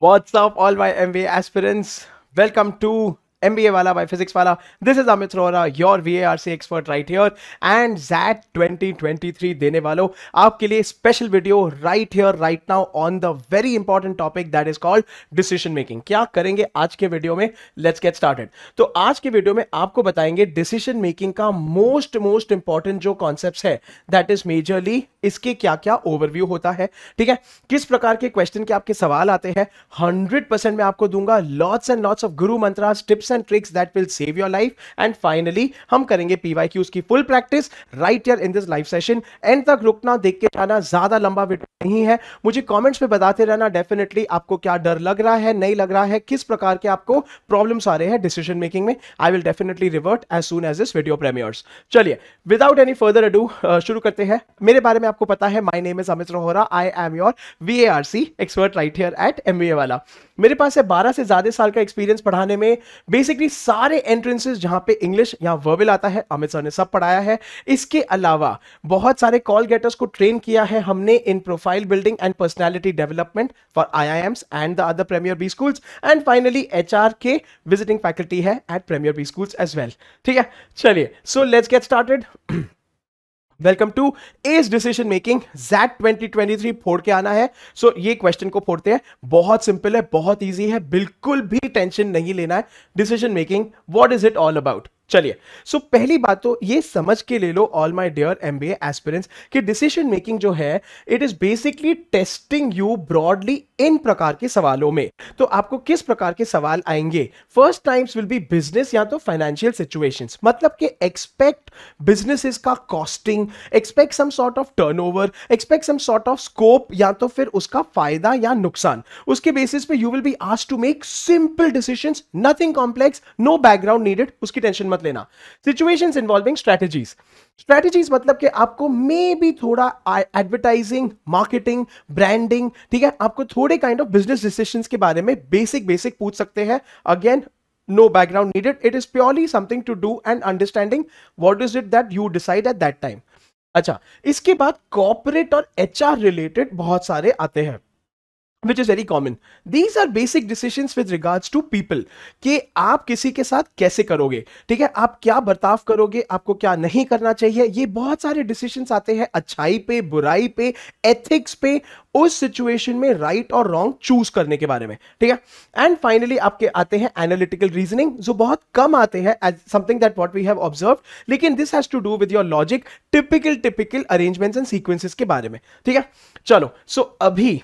What's up, all my MBA aspirants? Welcome to MBA Wala by Physics Wala. This is Amit Rohra, your VARC expert right here. And ZAT 2023 देने वालों आपके लिए special video right here, right now on the very important topic that is called decision making. क्या करेंगे आज के video में? Let's get started. तो आज के वीडियो में आपको बताएंगे decision making का most important जो concepts है, that is majorly इसके क्या क्या ओवरव्यू होता है, ठीक है, किस प्रकार के क्वेश्चन के आपके सवाल आते हैं, 100% मैं आपको दूंगा लॉट्स एंड लॉट्स ऑफ गुरु मंत्रास, tips and tricks that will save your life. And finally हम करेंगे पीवाईक्यूज की full practice right here in this live session. End तक रुकना, देख के जाना, ज्यादा लंबा वीडियो नहीं है. मुझे कमेंट्स में बताते रहना डेफिनेटली आपको क्या डर लग रहा है, नहीं लग रहा है, किस प्रकार के आपको प्रॉब्लम्स आ रहे हैं डिसीजन मेकिंग में. I will definitely revert as soon as this video premieres. चलिए विदाउट एनी फर्दर अडू शुरू करते हैं. मेरे बारे में आपको पता है, my name is Amit Rohra. I am your VARC expert right here at MBA वाला. मेरे पास है 12 से ज्यादा साल का एक्सपीरियंस पढ़ाने में. बेसिकली सारे एंट्रेंसेस जहां पे इंग्लिश या वर्बल आता है अमित सर ने सब पढ़ाया है. इसके अलावा बहुत सारे कॉल गेटर्स को ट्रेन किया है हमने in profile building and personality development for IIMs and the other premier B schools. And finally HR के विजिटिंग फैकल्टी है at premier B schools as well. ठीक है, चलिए so let's get started. Welcome to as decision making. ZAT 2023 फोड़ के आना है. सो ये क्वेश्चन को फोड़ते हैं. बहुत सिंपल है, बहुत इजी है, बिल्कुल भी टेंशन नहीं लेना है. Decision making, what is it all about? चलिए सो पहली बात तो ये समझ के ले लो all my dear MBA aspirants कि डिसीजन मेकिंग जो है it is basically testing you broadly इन प्रकार के सवालों में. तो आपको किस प्रकार के सवाल आएंगे? First times will be business या तो फाइनेंशियल सिचुएशंस, मतलब कि एक्सपेक्ट बिजनेसेस का costing, expect some sort of turnover, expect some sort of scope या तो फिर उसका फायदा या नुकसान. उसके बेसिस पे you will be asked to make simple decisions, nothing complex, no background needed. उसकी टेंशन मत लेना. सिचुएशंस इन्वॉल्विंग स्ट्रेटजीज मतलब कि आपको मे बी थोड़ा एडवर्टाइजिंग, मार्केटिंग, ब्रांडिंग, ठीक है, आपको थोड़े काइंड ऑफ बिजनेस डिसीजंस के बारे में बेसिक पूछ सकते हैं. Again no background needed, it is purely something to do and understanding what is it that you decide at that time. अच्छा, इसके बाद कॉर्पोरेट और HR रिलेटेड बहुत सारे आते हैं which is very common. These are basic decisions with regards to people कि आप किसी के साथ कैसे करोगे, ठीक है, आप क्या बर्ताव करोगे, आपको क्या नहीं करना चाहिए. ये बहुत सारे डिसीजंस आते हैं अच्छाई पे, बुराई पे, एथिक्स पे, उस सिचुएशन में राइट और रॉन्ग चूज करने के बारे में, ठीक है. एंड फाइनली आपके आते हैं एनालिटिकल रीजनिंग, जो बहुत कम आते हैं as something that what we have observed, लेकिन this has to do with your logic, typical arrangements and sequences के बारे में, ठीक है. चलो सो अभी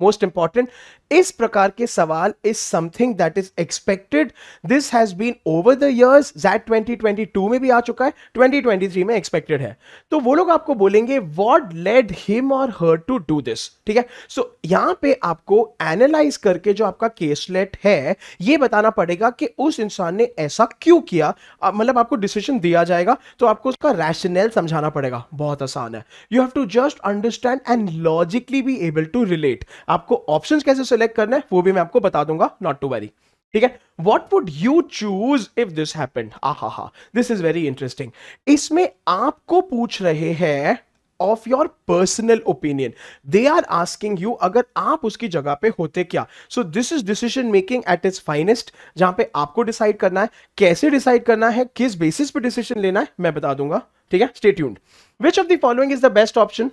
मोस्ट इंपॉर्टेंट, इस प्रकार के सवाल is something that is expected. This has been over the years. ZAT 2022 में भी आ चुका है, 2023 में एक्सपेक्टेड है. तो वो लोग आपको बोलेंगे व्हाट लेड हिम और हर टू डू दिस, ठीक है. सो यहां पे आपको एनालाइज करके जो आपका केसलेट है ये बताना पड़ेगा कि उस इंसान ने ऐसा क्यों किया. मतलब आपको डिसीजन दिया जाएगा तो आपको उसका रैशनल समझाना पड़ेगा. बहुत आसान है. You have to just understand and logically be able to relate. आपको ऑप्शंस कैसे सेलेक्ट करना है वो भी मैं आपको बता दूंगा, नॉट टू वरी, ठीक है. What would you choose if this happened? आहा, this is very interesting. इसमें आपको पूछ रहे हैं of your personal opinion. They are asking you अगर आप उसकी जगह पे होते क्या. So this is decision making at its finest, जहां पे आपको डिसाइड करना है, कैसे डिसाइड करना है, किस बेसिस पे डिसीजन लेना है, मैं बता दूंगा, ठीक है. Stay tuned. Which of the following is the best option?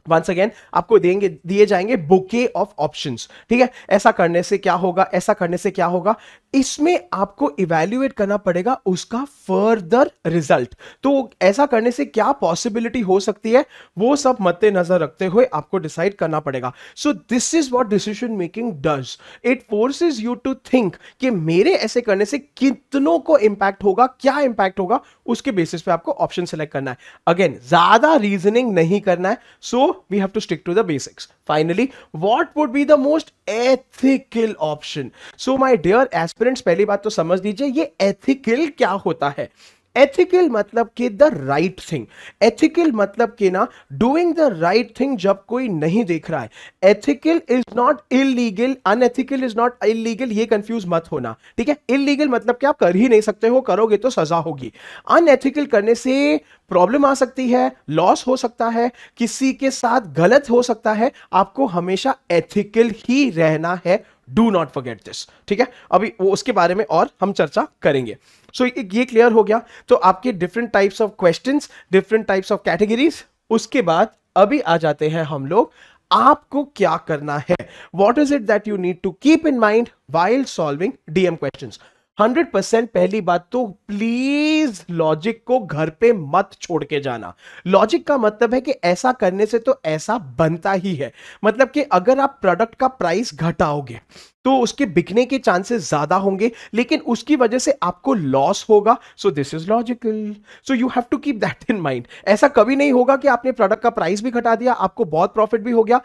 Once again आपको दिए जाएंगे बुके ऑफ ऑप्शंस, ठीक है. ऐसा करने से क्या होगा, ऐसा करने से क्या होगा, इसमें आपको इवैल्यूएट करना पड़ेगा उसका फर्दर रिजल्ट. तो ऐसा करने से क्या पॉसिबिलिटी हो सकती है वो सब मद्देनजर रखते हुए आपको डिसाइड करना पड़ेगा. So this is what decision making does. It forces you to think कि मेरे ऐसे करने से कितनों को इंपैक्ट होगा, क्या इंपैक्ट होगा, उसके बेसिस पे आपको ऑप्शन सेलेक्ट करना है. अगेन ज्यादा रीजनिंग नहीं करना है. सो we have to stick to the basics. Finally, what would be the most ethical option? So my dear aspirants, पहली बात तो समझ लीजिए ये ethical क्या होता है. एथिकल मतलब कि द राइट थिंग. एथिकल मतलब कि ना डूइंग द राइट थिंग जब कोई नहीं देख रहा है. Ethical is not illegal, unethical is not illegal, ये कंफ्यूज मत होना, ठीक है. इलीगल मतलब कि आप कर ही नहीं सकते हो, करोगे तो सजा होगी. अनएथिकल करने से प्रॉब्लम आ सकती है, लॉस हो सकता है, किसी के साथ गलत हो सकता है, आपको हमेशा एथिकल ही रहना है। डू नॉट फॉरगेट दिस, ठीक है। अभी वो उसके बारे में और हम चर्चा करेंगे। सो ये क्लियर हो गया। तो आपके different types of questions, different types of categories. उसके बाद अभी आ जाते हैं हम लोग, आपको क्या करना है, what is it that you need to keep in mind while solving DM questions. 100% पहली बात तो प्लीज लॉजिक को घर पे मत छोड़ के जाना। लॉजिक का मतलब है कि ऐसा करने से तो ऐसा बनता ही है। मतलब कि अगर आप प्रोडक्ट का प्राइस घटाओगे तो उसके बिकने के चांसेस ज्यादा होंगे, लेकिन उसकी वजह से आपको लॉस होगा। So this is logical, so you have to keep that in mind. ऐसा कभी नहीं होगा कि आपने प्रोडक्ट का प्राइस भी घटा दिया, आपको बहुत प्रॉफिट भी हो गया,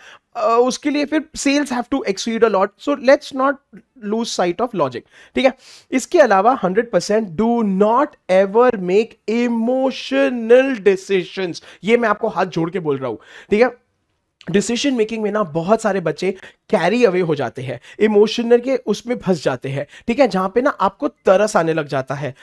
उसके लिए फिर sales have to exceed a lot. So let's not lose sight of logic, ठीक है। इसके अलावा 100% do not ever make emotional decisions. ये मैं आपको हाथ जोड़ के बोल रहा हूं, ठीक है। डिसीजन मेकिंग में ना बहुत सारे बच्चे कैरी अवे हो जाते हैं, इमोशनल के उसमें फंस जाते हैं, ठीक है, जहां पे ना आपको तरस आने लग जाता है।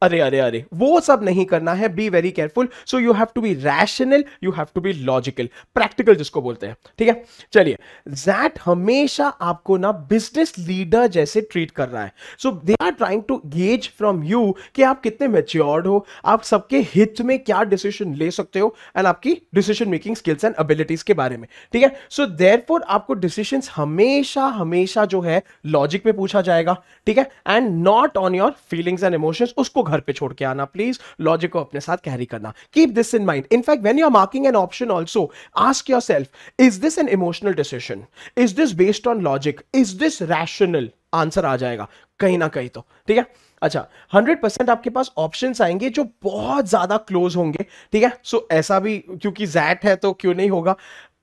अरे अरे अरे, वो सब नहीं करना है। Be very careful. So you have to be rational, you have to be logical, practical जिसको बोलते हैं, ठीक है। चलिए, ज़ैट हमेशा आपको ना बिजनेस लीडर जैसे ट्रीट कर रहा है। So they are trying to gauge from you कि आप कितने मैच्योर्ड हो, आप सबके हित में क्या डिसीजन ले सकते हो, एंड आपकी decision making skills and abilities के बारे में, ठीक है। सो देयरफॉर आपको डिसीजंस हमेशा हमेशा जो है लॉजिक में पूछा जाएगा, ठीक है, and not on your feelings and emotions. उसको घर पे छोड़ के आना प्लीज, लॉजिक को अपने साथ कैरी करना। Keep this in mind. In fact when you are marking an option also, ask yourself, is this an emotional decision, is this based on logic, is this rational. Answer आ जाएगा कहीं ना कहीं तो, ठीक है। अच्छा, 100% आपके पास ऑप्शंस आएंगे जो बहुत ज्यादा क्लोज होंगे, ठीक है। सो ऐसा भी, क्योंकि ज़ैट है तो क्यों नहीं होगा,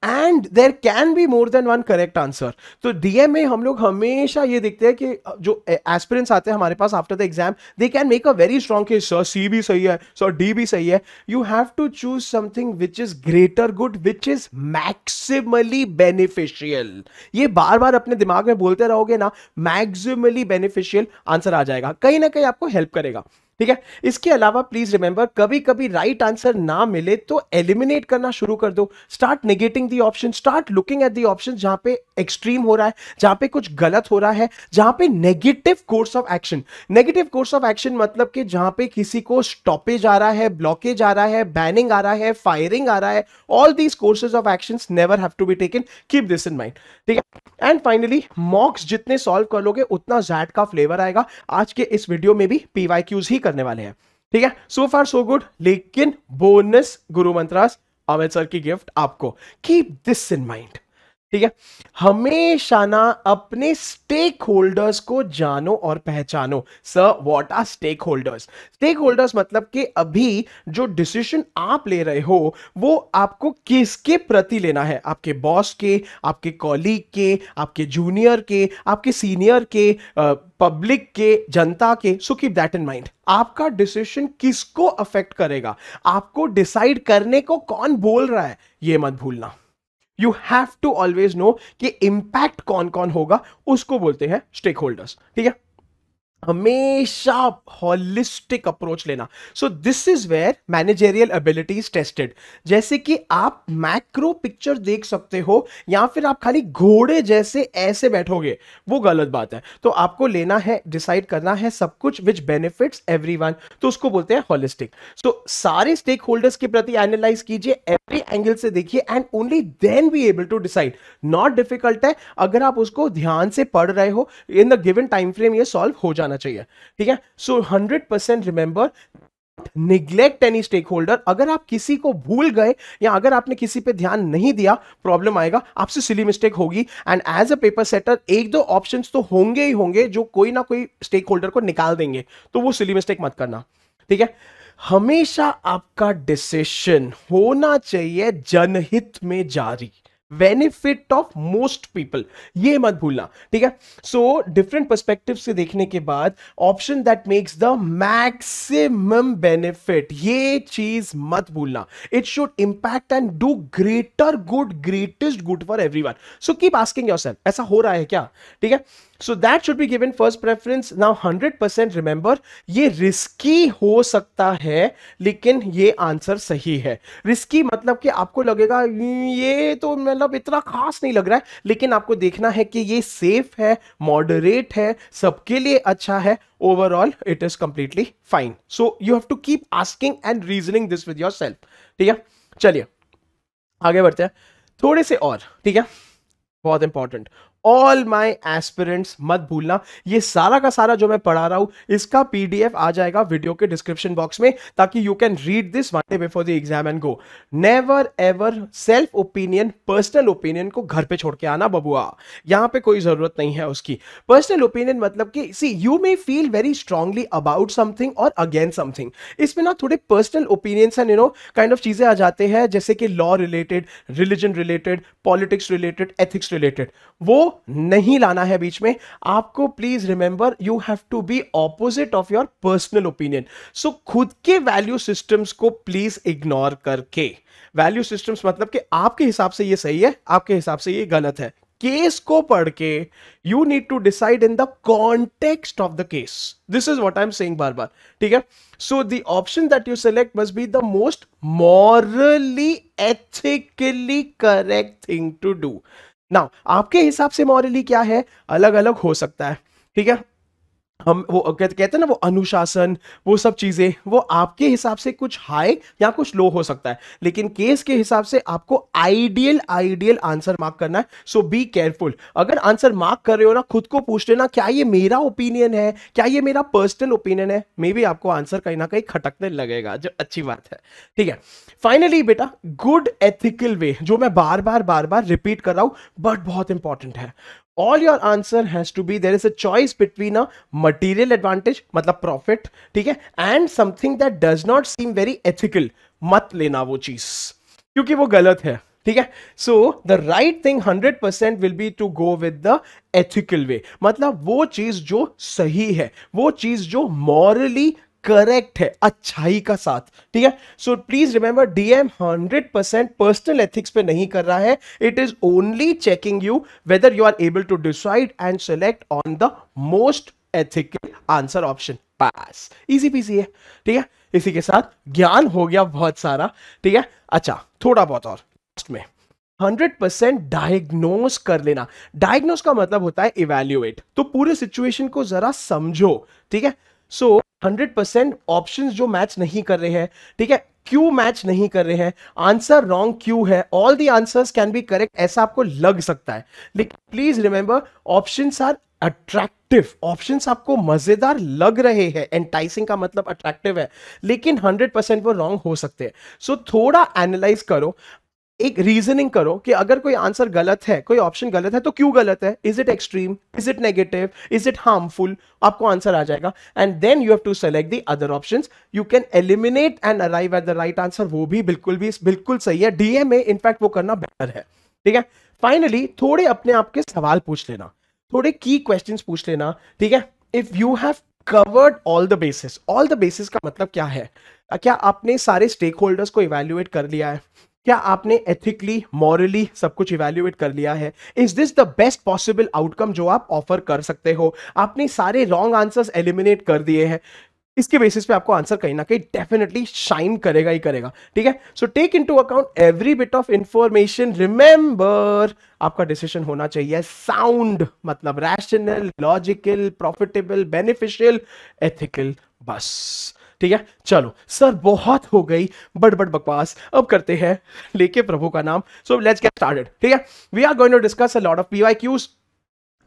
and there can be more than one correct answer. तो डीएम में हम लोग हमेशा ये देखते हैं कि जो एस्पिरेंट्स आते हैं हमारे पास after the exam, they can make a very strong case, sir C भी सही है, सर डी भी सही है। You have to choose something which is greater good, which is maximally beneficial. ये बार बार अपने दिमाग में बोलते रहोगे ना, मैक्सिमली बेनिफिशियल आंसर आ जाएगा, कहीं ना कहीं आपको हेल्प करेगा, ठीक है। इसके अलावा प्लीज रिमेंबर, कभी कभी राइट आंसर ना मिले तो एलिमिनेट करना शुरू कर दो। Start negating the option, start looking at the option जहां पे एक्सट्रीम हो रहा है, जहां पे कुछ गलत हो रहा है, जहां पे negative course of action. Negative course of action मतलब कि जहां पे किसी को स्टॉपेज आ रहा है, ब्लॉकेज आ रहा है, बैनिंग आ रहा है, फायरिंग आ रहा है। All these courses of actions never have to be taken, keep this in mind, ठीक है। एंड फाइनली, मॉक्स जितने सॉल्व कर लोगे उतना ज़ैट का फ्लेवर आएगा। आज के इस वीडियो में भी पीवाईक्यूज ही करने वाले हैं, ठीक है। सो फार सो गुड, लेकिन बोनस गुरु मंत्रास अमित सर की गिफ्ट आपको, कीप दिस इन माइंड, ठीक है। हमेशा ना अपने स्टेक होल्डर्स को जानो और पहचानो। Sir what are stakeholders? Stakeholders मतलब कि अभी जो डिसीजन आप ले रहे हो वो आपको किसके प्रति लेना है, आपके बॉस के, आपके कॉलीग के, आपके जूनियर के, आपके सीनियर के, पब्लिक के, जनता के। सो कीप दैट इन माइंड। आपका डिसीजन किसको अफेक्ट करेगा, आपको डिसाइड करने को कौन बोल रहा है, यह मत भूलना। You have to always know कि इंपैक्ट कौन कौन होगा, उसको बोलते हैं स्टेक होल्डर्स, ठीक है। हमेशा होलिस्टिक अप्रोच लेना। So this is where managerial abilities tested. जैसे कि आप मैक्रो पिक्चर देख सकते हो या फिर आप खाली घोड़े जैसे ऐसे बैठोगे, वो गलत बात है। तो आपको लेना है, डिसाइड करना है सब कुछ विच बेनिफिट्स एवरीवन, तो उसको बोलते हैं होलिस्टिक। सो सारे स्टेक होल्डर्स के प्रति एनालाइज कीजिए, एवरी एंगल से देखिए, and only then be able to decide. Not difficult है, अगर आप उसको ध्यान से पढ़ रहे हो in the given time frame, ये सॉल्व हो जाना चाहिए, ठीक है। So 100% remember, neglect any stakeholder. अगर आप किसी को भूल गए या अगर आपने किसी पे ध्यान नहीं दिया, प्रॉब्लम आएगा, आपसे सिली मिस्टेक होगी। And as a paper setter एक दो ऑप्शंस तो होंगे ही होंगे जो कोई ना कोई स्टेक होल्डर को निकाल देंगे, तो वो सिली मिस्टेक मत करना, ठीक है। हमेशा आपका डिसीजन होना चाहिए जनहित में जारी, बेनिफिट ऑफ मोस्ट पीपल, ये मत भूलना, ठीक है। सो डिफरेंट पर्सपेक्टिव से देखने के बाद option that makes the maximum benefit, ये चीज मत भूलना। It should impact and do greater good, greatest good for everyone. So keep asking yourself, ऐसा हो रहा है क्या, ठीक है। So that should be given first preference. Now 100% remember, ये रिस्की हो सकता है लेकिन ये आंसर सही है। रिस्की मतलब कि आपको लगेगा ये तो मतलब इतना खास नहीं लग रहा है, लेकिन आपको देखना है कि ये सेफ है, मॉडरेट है, सबके लिए अच्छा है, overall it is completely fine. So you have to keep asking and reasoning this with yourself, ठीक है। चलिए आगे बढ़ते हैं थोड़े से और, ठीक है। बहुत इंपॉर्टेंट, ऑल माई एस्पिरेंट्स मत भूलना, ये सारा का सारा जो मैं पढ़ा रहा हूं इसका पीडीएफ आ जाएगा वीडियो के डिस्क्रिप्शन बॉक्स में, ताकि you can read this one day before the exam and go. Never ever self opinion, personal opinion को घर पे छोड़ के आना बबुआ, यहां पे कोई जरूरत नहीं है उसकी। पर्सनल ओपिनियन मतलब कि see you may feel very strongly about something और अगेंस्ट समथिंग, इसमें ना थोड़े personal opinions and kind of चीजें आ जाते हैं, जैसे कि law related, religion related, politics related, ethics related, वो नहीं लाना है बीच में आपको। Please remember, you have to be opposite of your personal opinion. So खुद के वैल्यू सिस्टम्स को प्लीज इग्नोर करके, वैल्यू सिस्टम्स मतलब कि आपके हिसाब से ये सही है, आपके हिसाब से ये गलत है, केस को पढ़ के you need to decide in the context of the case. This is what I am saying बार बार, ठीक है। So the option that you select must be the most morally ethically correct thing to do. Now आपके हिसाब से morally क्या है, अलग अलग हो सकता है, ठीक है। हम वो कहते हैं ना, वो अनुशासन, वो सब चीजें, वो आपके हिसाब से कुछ हाई या कुछ लो हो सकता है, लेकिन केस के हिसाब से आपको आइडियल आंसर मार्क करना है। सो बी केयरफुल, अगर आंसर मार्क कर रहे हो ना, खुद को पूछ लेना क्या ये मेरा ओपिनियन है, क्या ये मेरा पर्सनल ओपिनियन है। मे बी आपको आंसर कहीं ना कहीं खटकने लगेगा, जो अच्छी बात है, ठीक है। फाइनली बेटा, गुड एथिकल वे, जो मैं बार बार रिपीट कर रहा हूं बट बहुत इंपॉर्टेंट है। All your answer has to be, there is a choice between a material advantage मतलब profit, ठीक है, and something that does not seem very ethical। मत लेना वो चीज, क्योंकि वो गलत है, ठीक है। So the right thing 100% will be to go with the ethical way, मतलब वो चीज जो सही है, वो चीज जो मॉरली करेक्ट है, अच्छाई का साथ, ठीक है। So please remember, DM 100% personal ethics पे नहीं कर रहा है, it is only checking you whether you are able to decide and select on the most ethical answer option. Pass, easy peasy है, ठीक है। इसी के साथ ज्ञान हो गया बहुत सारा, ठीक है। अच्छा थोड़ा बहुत और में 100% डायग्नोज कर लेना। डायग्नोज का मतलब होता है इवैल्यूएट, तो पूरे सिचुएशन को जरा समझो, ठीक है। सो 100% ऑप्शंस जो मैच नहीं कर रहे हैं, ठीक है, क्यों मैच नहीं कर रहे हैं, आंसर रॉन्ग क्यों है, all the answers can be correct, ऐसा आपको लग सकता है, लेकिन please remember, options are attractive, options आपको मजेदार लग रहे हैं, एंटाइसिंग का मतलब अट्रैक्टिव है, लेकिन 100% वो रॉन्ग हो सकते हैं। सो थोड़ा एनालाइज करो, एक रीजनिंग करो कि अगर कोई आंसर गलत है, कोई ऑप्शन गलत है, तो क्यों गलत है, is it extreme, is it negative, is it harmful, आपको आंसर आ जाएगा। And then you have to select the other options, you can eliminate and arrive at the right answer. वो भी बिल्कुल सही है, डीएम में इनफैक्ट वो करना बेटर है, ठीक है। फाइनली थोड़े अपने आप के सवाल पूछ लेना, थोड़े की क्वेश्चंस पूछ लेना, ठीक है। If you have covered all the basis का मतलब क्या है, क्या आपने सारे स्टेक होल्डर्स को इवैल्यूएट कर लिया है, क्या आपने एथिकली मॉरली सब कुछ इवैल्यूएट कर लिया है, is this the best possible outcome जो आप ऑफर कर सकते हो, आपने सारे रॉन्ग आंसर्स एलिमिनेट कर दिए हैं, इसके बेसिस पे आपको आंसर कहीं ना कहीं डेफिनेटली शाइन करेगा ही करेगा, ठीक है। So take into account every bit of information, remember आपका डिसीजन होना चाहिए साउंड, मतलब rational, logical, profitable, beneficial, ethical, बस, ठीक है। चलो सर बहुत हो गई बड़ बकवास, अब करते हैं लेके प्रभु का नाम। सो लेट्स गेट स्टार्टेड, ठीक है। We are going to discuss a lot of PYQs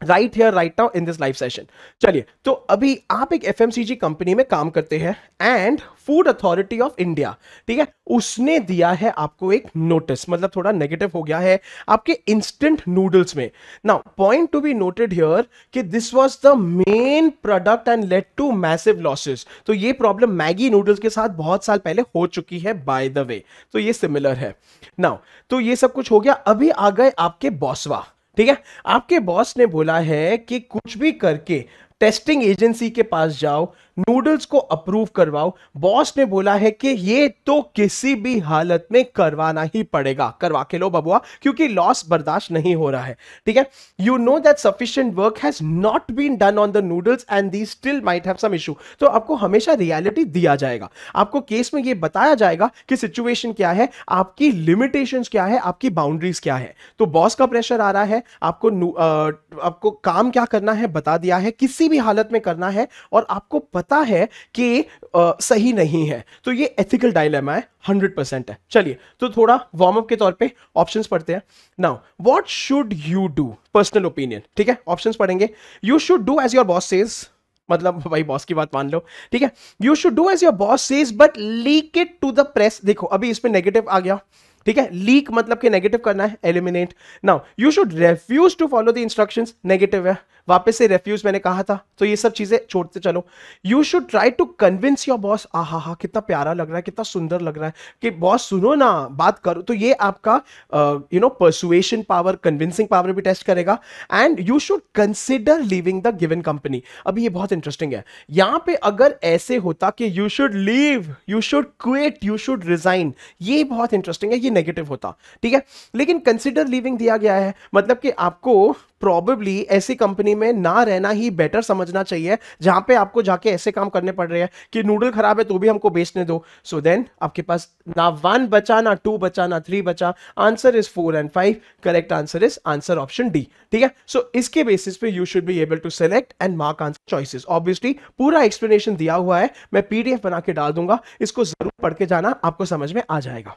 right here right now in this live session. चलिए, तो अभी आप एक एफएमसीजी कंपनी में काम करते हैं and food authority of India, ठीक है, उसने दिया है आपको एक नोटिस, मतलब थोड़ा नेगेटिव हो गया है आपके इंस्टेंट नूडल्स में। Now point to be noted here कि this was the main product and led to massive losses. तो ये प्रॉब्लम मैगी नूडल्स के साथ बहुत साल पहले हो चुकी है बाय द वे, तो ये सिमिलर है। नाउ तो ये सब कुछ हो गया, अभी आ गए आपके बॉसवा, ठीक है। आपके बॉस ने बोला है कि कुछ भी करके टेस्टिंग एजेंसी के पास जाओ, नूडल्स को अप्रूव करवाओ। बॉस ने बोला है कि ये तो किसी भी हालत में करवाना ही पड़ेगा, करवा के लो बबुआ, क्योंकि लॉस बर्दाश्त नहीं हो रहा है, ठीक है। You know that sufficient work has not been done on the noodles and they still might have some issue. तो आपको हमेशा रियलिटी दिया जाएगा, आपको केस में ये बताया जाएगा कि सिचुएशन क्या है, आपकी लिमिटेशंस क्या है, आपकी बाउंड्रीज क्या है। तो बॉस का प्रेशर आ रहा है, आपको काम क्या करना है बता दिया है, किसी भी हालत में करना है, और आपको पता है कि सही नहीं है। तो ये एथिकल डायलेमा है, 100% है। चलिए, तो थोड़ा वार्म अप के तौर पे ऑप्शंस पढ़ते हैं। Now what should you do, personal opinion, ठीक है। ऑप्शंस पढ़ेंगे। You should do as your boss says, मतलब भाई बॉस की बात मान लो, ठीक है। You should do as your boss says but leak it to the press. देखो अभी इसमें नेगेटिव आ गया, ठीक है। लीक मतलब कि नेगेटिव करना है, eliminate. Now you should refuse to follow the instructions, negative है, वापस से रेफ्यूज मैंने कहा था, तो ये सब चीजें छोड़ते चलो। You should try to convince your boss, आहा हा कितना प्यारा लग रहा है, कितना सुंदर लग रहा है कि बॉस सुनो ना, बात करो। तो ये आपका परसुएशन पावर, कन्विंसिंग पावर भी टेस्ट करेगा। And you should consider leaving the given company. अभी ये बहुत इंटरेस्टिंग है, यहां पे अगर ऐसे होता कि you should leave, you should quit, you should resign, ये बहुत इंटरेस्टिंग है, ये नेगेटिव होता, ठीक है। लेकिन कंसिडर लीविंग दिया गया है, मतलब कि आपको प्रॉबेबली ऐसी कंपनी में ना रहना ही बेटर समझना चाहिए, जहां पे आपको जाके ऐसे काम करने पड़ रहे हैं कि नूडल खराब है तो भी हमको बेचने दो। सो देन आपके पास ना 1 बचा, ना 2 बचा, ना 3 बचा। Answer is 4 and 5। Correct answer is answer option D, ठीक है। सो इसके बेसिस पे you should be able to select and mark answer choices. Obviously पूरा एक्सप्लेनेशन दिया हुआ है, मैं पीडीएफ बना के डाल दूंगा, इसको जरूर पढ़ के जाना, आपको समझ में आ जाएगा।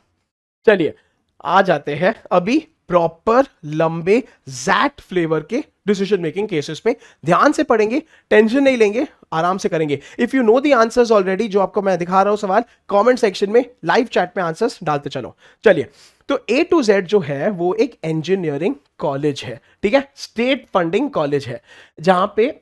चलिए आ जाते हैं अभी प्रॉपर लंबे जैट फ्लेवर के डिसीजन मेकिंग केसेस पे। ध्यान से पढ़ेंगे, टेंशन नहीं लेंगे, आराम से करेंगे। If you know the answers already, जो आपको मैं दिखा रहा हूं सवाल, कमेंट सेक्शन में लाइव चैट में आंसर्स डालते चलो। चलिए, तो ए टू जेड जो है वो एक इंजीनियरिंग कॉलेज है, ठीक है, स्टेट फंडिंग कॉलेज है, जहां पे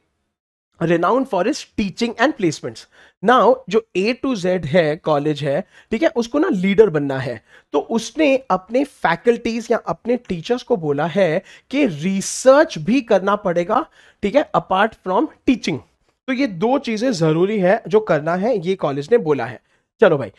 renowned for its teaching and placements. Now जो ए टू जेड है कॉलेज है, ठीक है, उसको ना लीडर बनना है, तो उसने अपने फैकल्टीज या अपने टीचर्स को बोला है कि रिसर्च भी करना पड़ेगा, ठीक है, अपार्ट फ्रॉम टीचिंग। तो ये 2 चीजें जरूरी है जो करना है, ये कॉलेज ने बोला है। चलो भाई,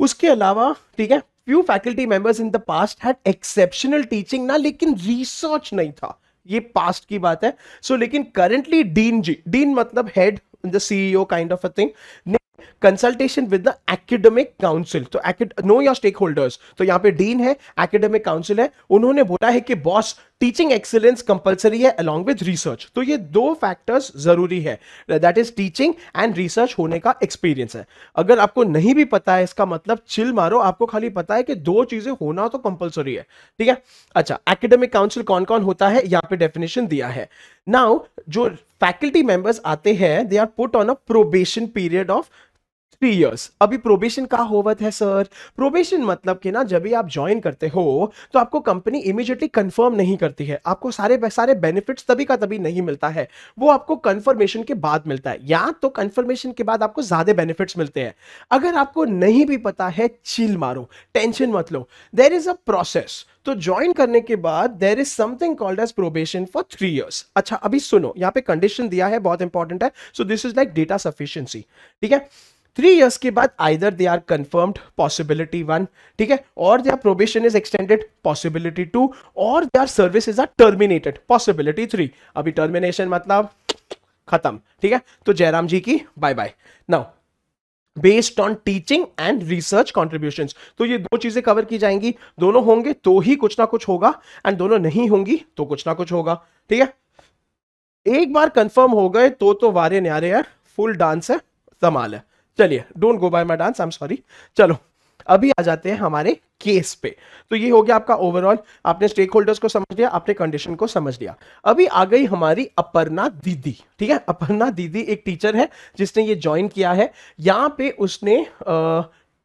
उसके अलावा, ठीक है, few faculty members in the past had exceptional teaching ना, लेकिन रिसर्च नहीं था, ये पास्ट की बात है। सो लेकिन करंटली डीन जी, डीन मतलब head, the CEO kind of a thing, consultation with the academic council. तो नो योर स्टेक होल्डर्स, तो यहां पे डीन है, एकेडमिक काउंसिल है, उन्होंने बोला है कि बॉस टीचिंग एक्सीलेंस कंपलसरी है अलोंग विद रिसर्च। तो ये 2 फैक्टर्स जरूरी है, that is teaching and research होने का एक्सपीरियंस है। अगर आपको नहीं भी पता है, इसका मतलब चिल मारो, आपको खाली पता है कि 2 चीजें होना तो कंपलसरी है, ठीक है। अच्छा, एकेडमिक काउंसिल कौन कौन होता है, यहां पे डेफिनेशन दिया है। नाउ जो फैकल्टी मेंबर्स आते हैं, they are put on a probation period of 3 years। अभी प्रोबेशन का होवत है सर, प्रोबेशन मतलब कि ना जब भी आप ज्वाइन करते हो तो आपको कंपनी इमीडिएटली कंफर्म नहीं करती है, आपको सारे बेनिफिट्स तभी का तभी नहीं मिलता है, वो आपको कंफर्मेशन के बाद मिलता है, या तो कंफर्मेशन के बाद आपको ज्यादा बेनिफिट्स मिलते हैं। अगर आपको नहीं भी पता है, चिल मारो, टेंशन मत लो, देयर इज अ प्रोसेस। तो ज्वाइन करने के बाद there is something called as probation for 3 years। अच्छा अभी सुनो, यहां पे कंडीशन दिया है, बहुत इंपॉर्टेंट है। So this is like data sufficiency, ठीक है। 3 years के बाद either they are confirmed, possibility 1, ठीक है, और their probation is extended, possibility 2, और their services are terminated, possibility 3। अभी टर्मिनेशन मतलब खत्म, ठीक है, तो जयराम जी की bye bye. Now based on teaching and research contributions, तो ये 2 चीजें कवर की जाएंगी, दोनों होंगे तो ही कुछ ना कुछ होगा, एंड दोनों नहीं होंगी तो कुछ ना कुछ होगा, ठीक है। एक बार कंफर्म हो गए तो वारे न्यारे है, फुल डांस है, धमाल है। चलिए, don't go by my dance, I am sorry. चलो अभी आ जाते हैं हमारे केस पे। तो ये हो गया आपका ओवरऑल, आपने स्टेक होल्डर्स को समझ लिया, आपने कंडीशन को समझ लिया। अभी आ गई हमारी अपर्णा दीदी। ठीक है, अपर्णा दीदी एक टीचर है जिसने ये ज्वाइन किया है। यहां पे उसने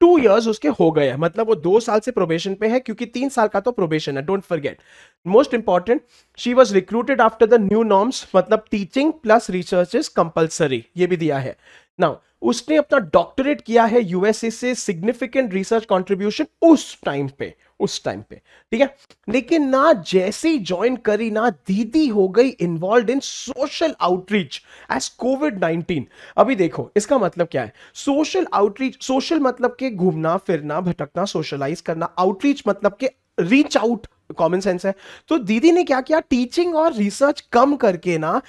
2 इयर्स उसके हो गए हैं, मतलब वो 2 साल से प्रोबेशन पे है, क्योंकि 3 साल का तो प्रोबेशन है, don't forget. Most important, she was recruited after the new norms, मतलब teaching plus research is compulsory, ये भी दिया है। नाउ उसने अपना डॉक्टरेट किया है यूएसए से, सिग्निफिकेंट रिसर्च कंट्रीब्यूशन उस टाइम पे, ठीक है। लेकिन ना जैसे ही ज्वाइन करी ना, दीदी हो गई involve in social outreach as कोविड-19। अभी देखो इसका मतलब क्या है, सोशल आउटरीच, सोशल मतलब के घूमना फिरना भटकना, सोशलाइज करना, आउटरीच मतलब के रीच आउट, कॉमन सेंस है। तो दीदी ने क्या किया, टीचिंग और रिसर्च कम करके ना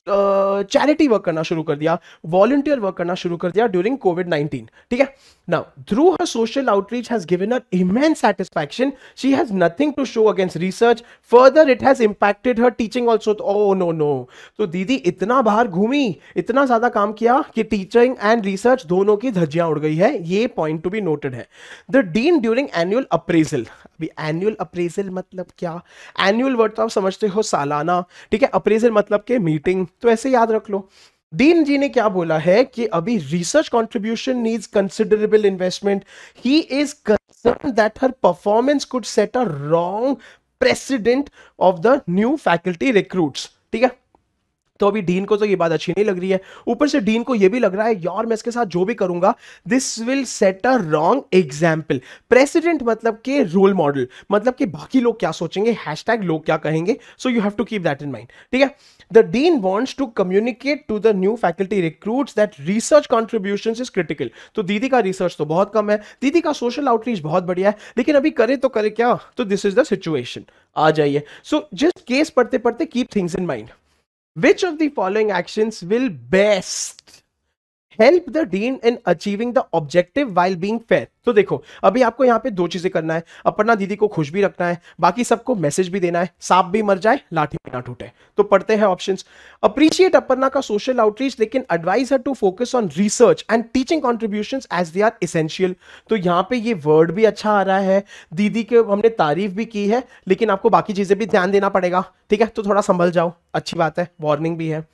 चैरिटी वर्क करना शुरू कर दिया, वॉलंटियर वर्क करना शुरू कर दिया ड्यूरिंग कोविड-19। ठीक है, now through her social outreach has given her immense satisfaction, she has nothing to show against research, further it has impacted her teaching also. Oh no no, तो दीदी इतना बाहर घूमी, इतना ज्यादा काम किया कि टीचिंग एंड रिसर्च दोनों की धज्जियां उड़ गई है, ये पॉइंट टू बी नोटेड है। The dean during annual appraisal, अभी एनुअल अप्रेजल मतलब क्या, एनुअल वर्ड तो आप समझते हो सालाना, ठीक है, अप्रेजल मतलब के मीटिंग, तो ऐसे याद रख लो। डीन जी ने क्या बोला है कि अभी research contribution needs considerable investment, he is concern that her performance could set a wrong president of the new faculty recruits. ठीक है, तो अभी डीन को तो ये बात अच्छी नहीं लग रही है, ऊपर से डीन को ये भी लग रहा है यार मैं इसके साथ जो भी करूंगा this will set a wrong example. President मतलब के रोल मॉडल, मतलब कि बाकी लोग क्या सोचेंगे, हैशटैग लोग क्या कहेंगे, so you have to keep that in mind. ठीक है, the dean wants to communicate to the new faculty recruits that research contributions is critical. तो दीदी का रिसर्च तो बहुत कम है, दीदी का सोशल आउटरीच बहुत बढ़िया है, लेकिन अभी करे तो करे क्या, तो दिस इज द सिचुएशन। आ जाइए, सो जस्ट केस पढ़ते पढ़ते keep things in mind. Which of the following actions will best help the dean in achieving the objective while being fair? तो देखो अभी आपको यहां पे 2 चीजें करना है, अपर्णा दीदी को खुश भी रखना है, बाकी सबको मैसेज भी देना है, सांप भी मर जाए लाठी भी ना टूटे। तो पढ़ते हैं ऑप्शंस। अप्रिशिएट अपर्णा का सोशल आउटरीच, लेकिन advise her to focus on research and teaching contributions as they are essential. तो यहां पे ये वर्ड भी अच्छा आ रहा है, दीदी के हमने तारीफ भी की है, लेकिन आपको बाकी चीजें भी ध्यान देना पड़ेगा। ठीक है, तो थोड़ा संभल जाओ, अच्छी बात है, वार्निंग भी है।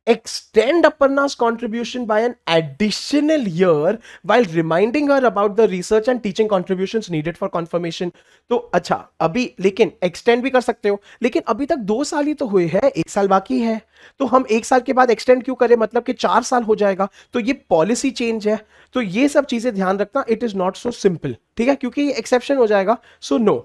Extend Aparna's contribution by an additional year while reminding her about the research and teaching contributions needed for confirmation. तो अच्छा अभी लेकिन extend भी कर सकते हो, लेकिन अभी तक 2 साल ही तो हुए हैं, 1 साल बाकी है, तो हम 1 साल के बाद extend क्यों करें, मतलब कि 4 साल हो जाएगा, तो ये पॉलिसी चेंज है। तो ये सब चीजें ध्यान रखना, it is not so simple. ठीक है, क्योंकि ये एक्सेप्शन हो जाएगा। So no,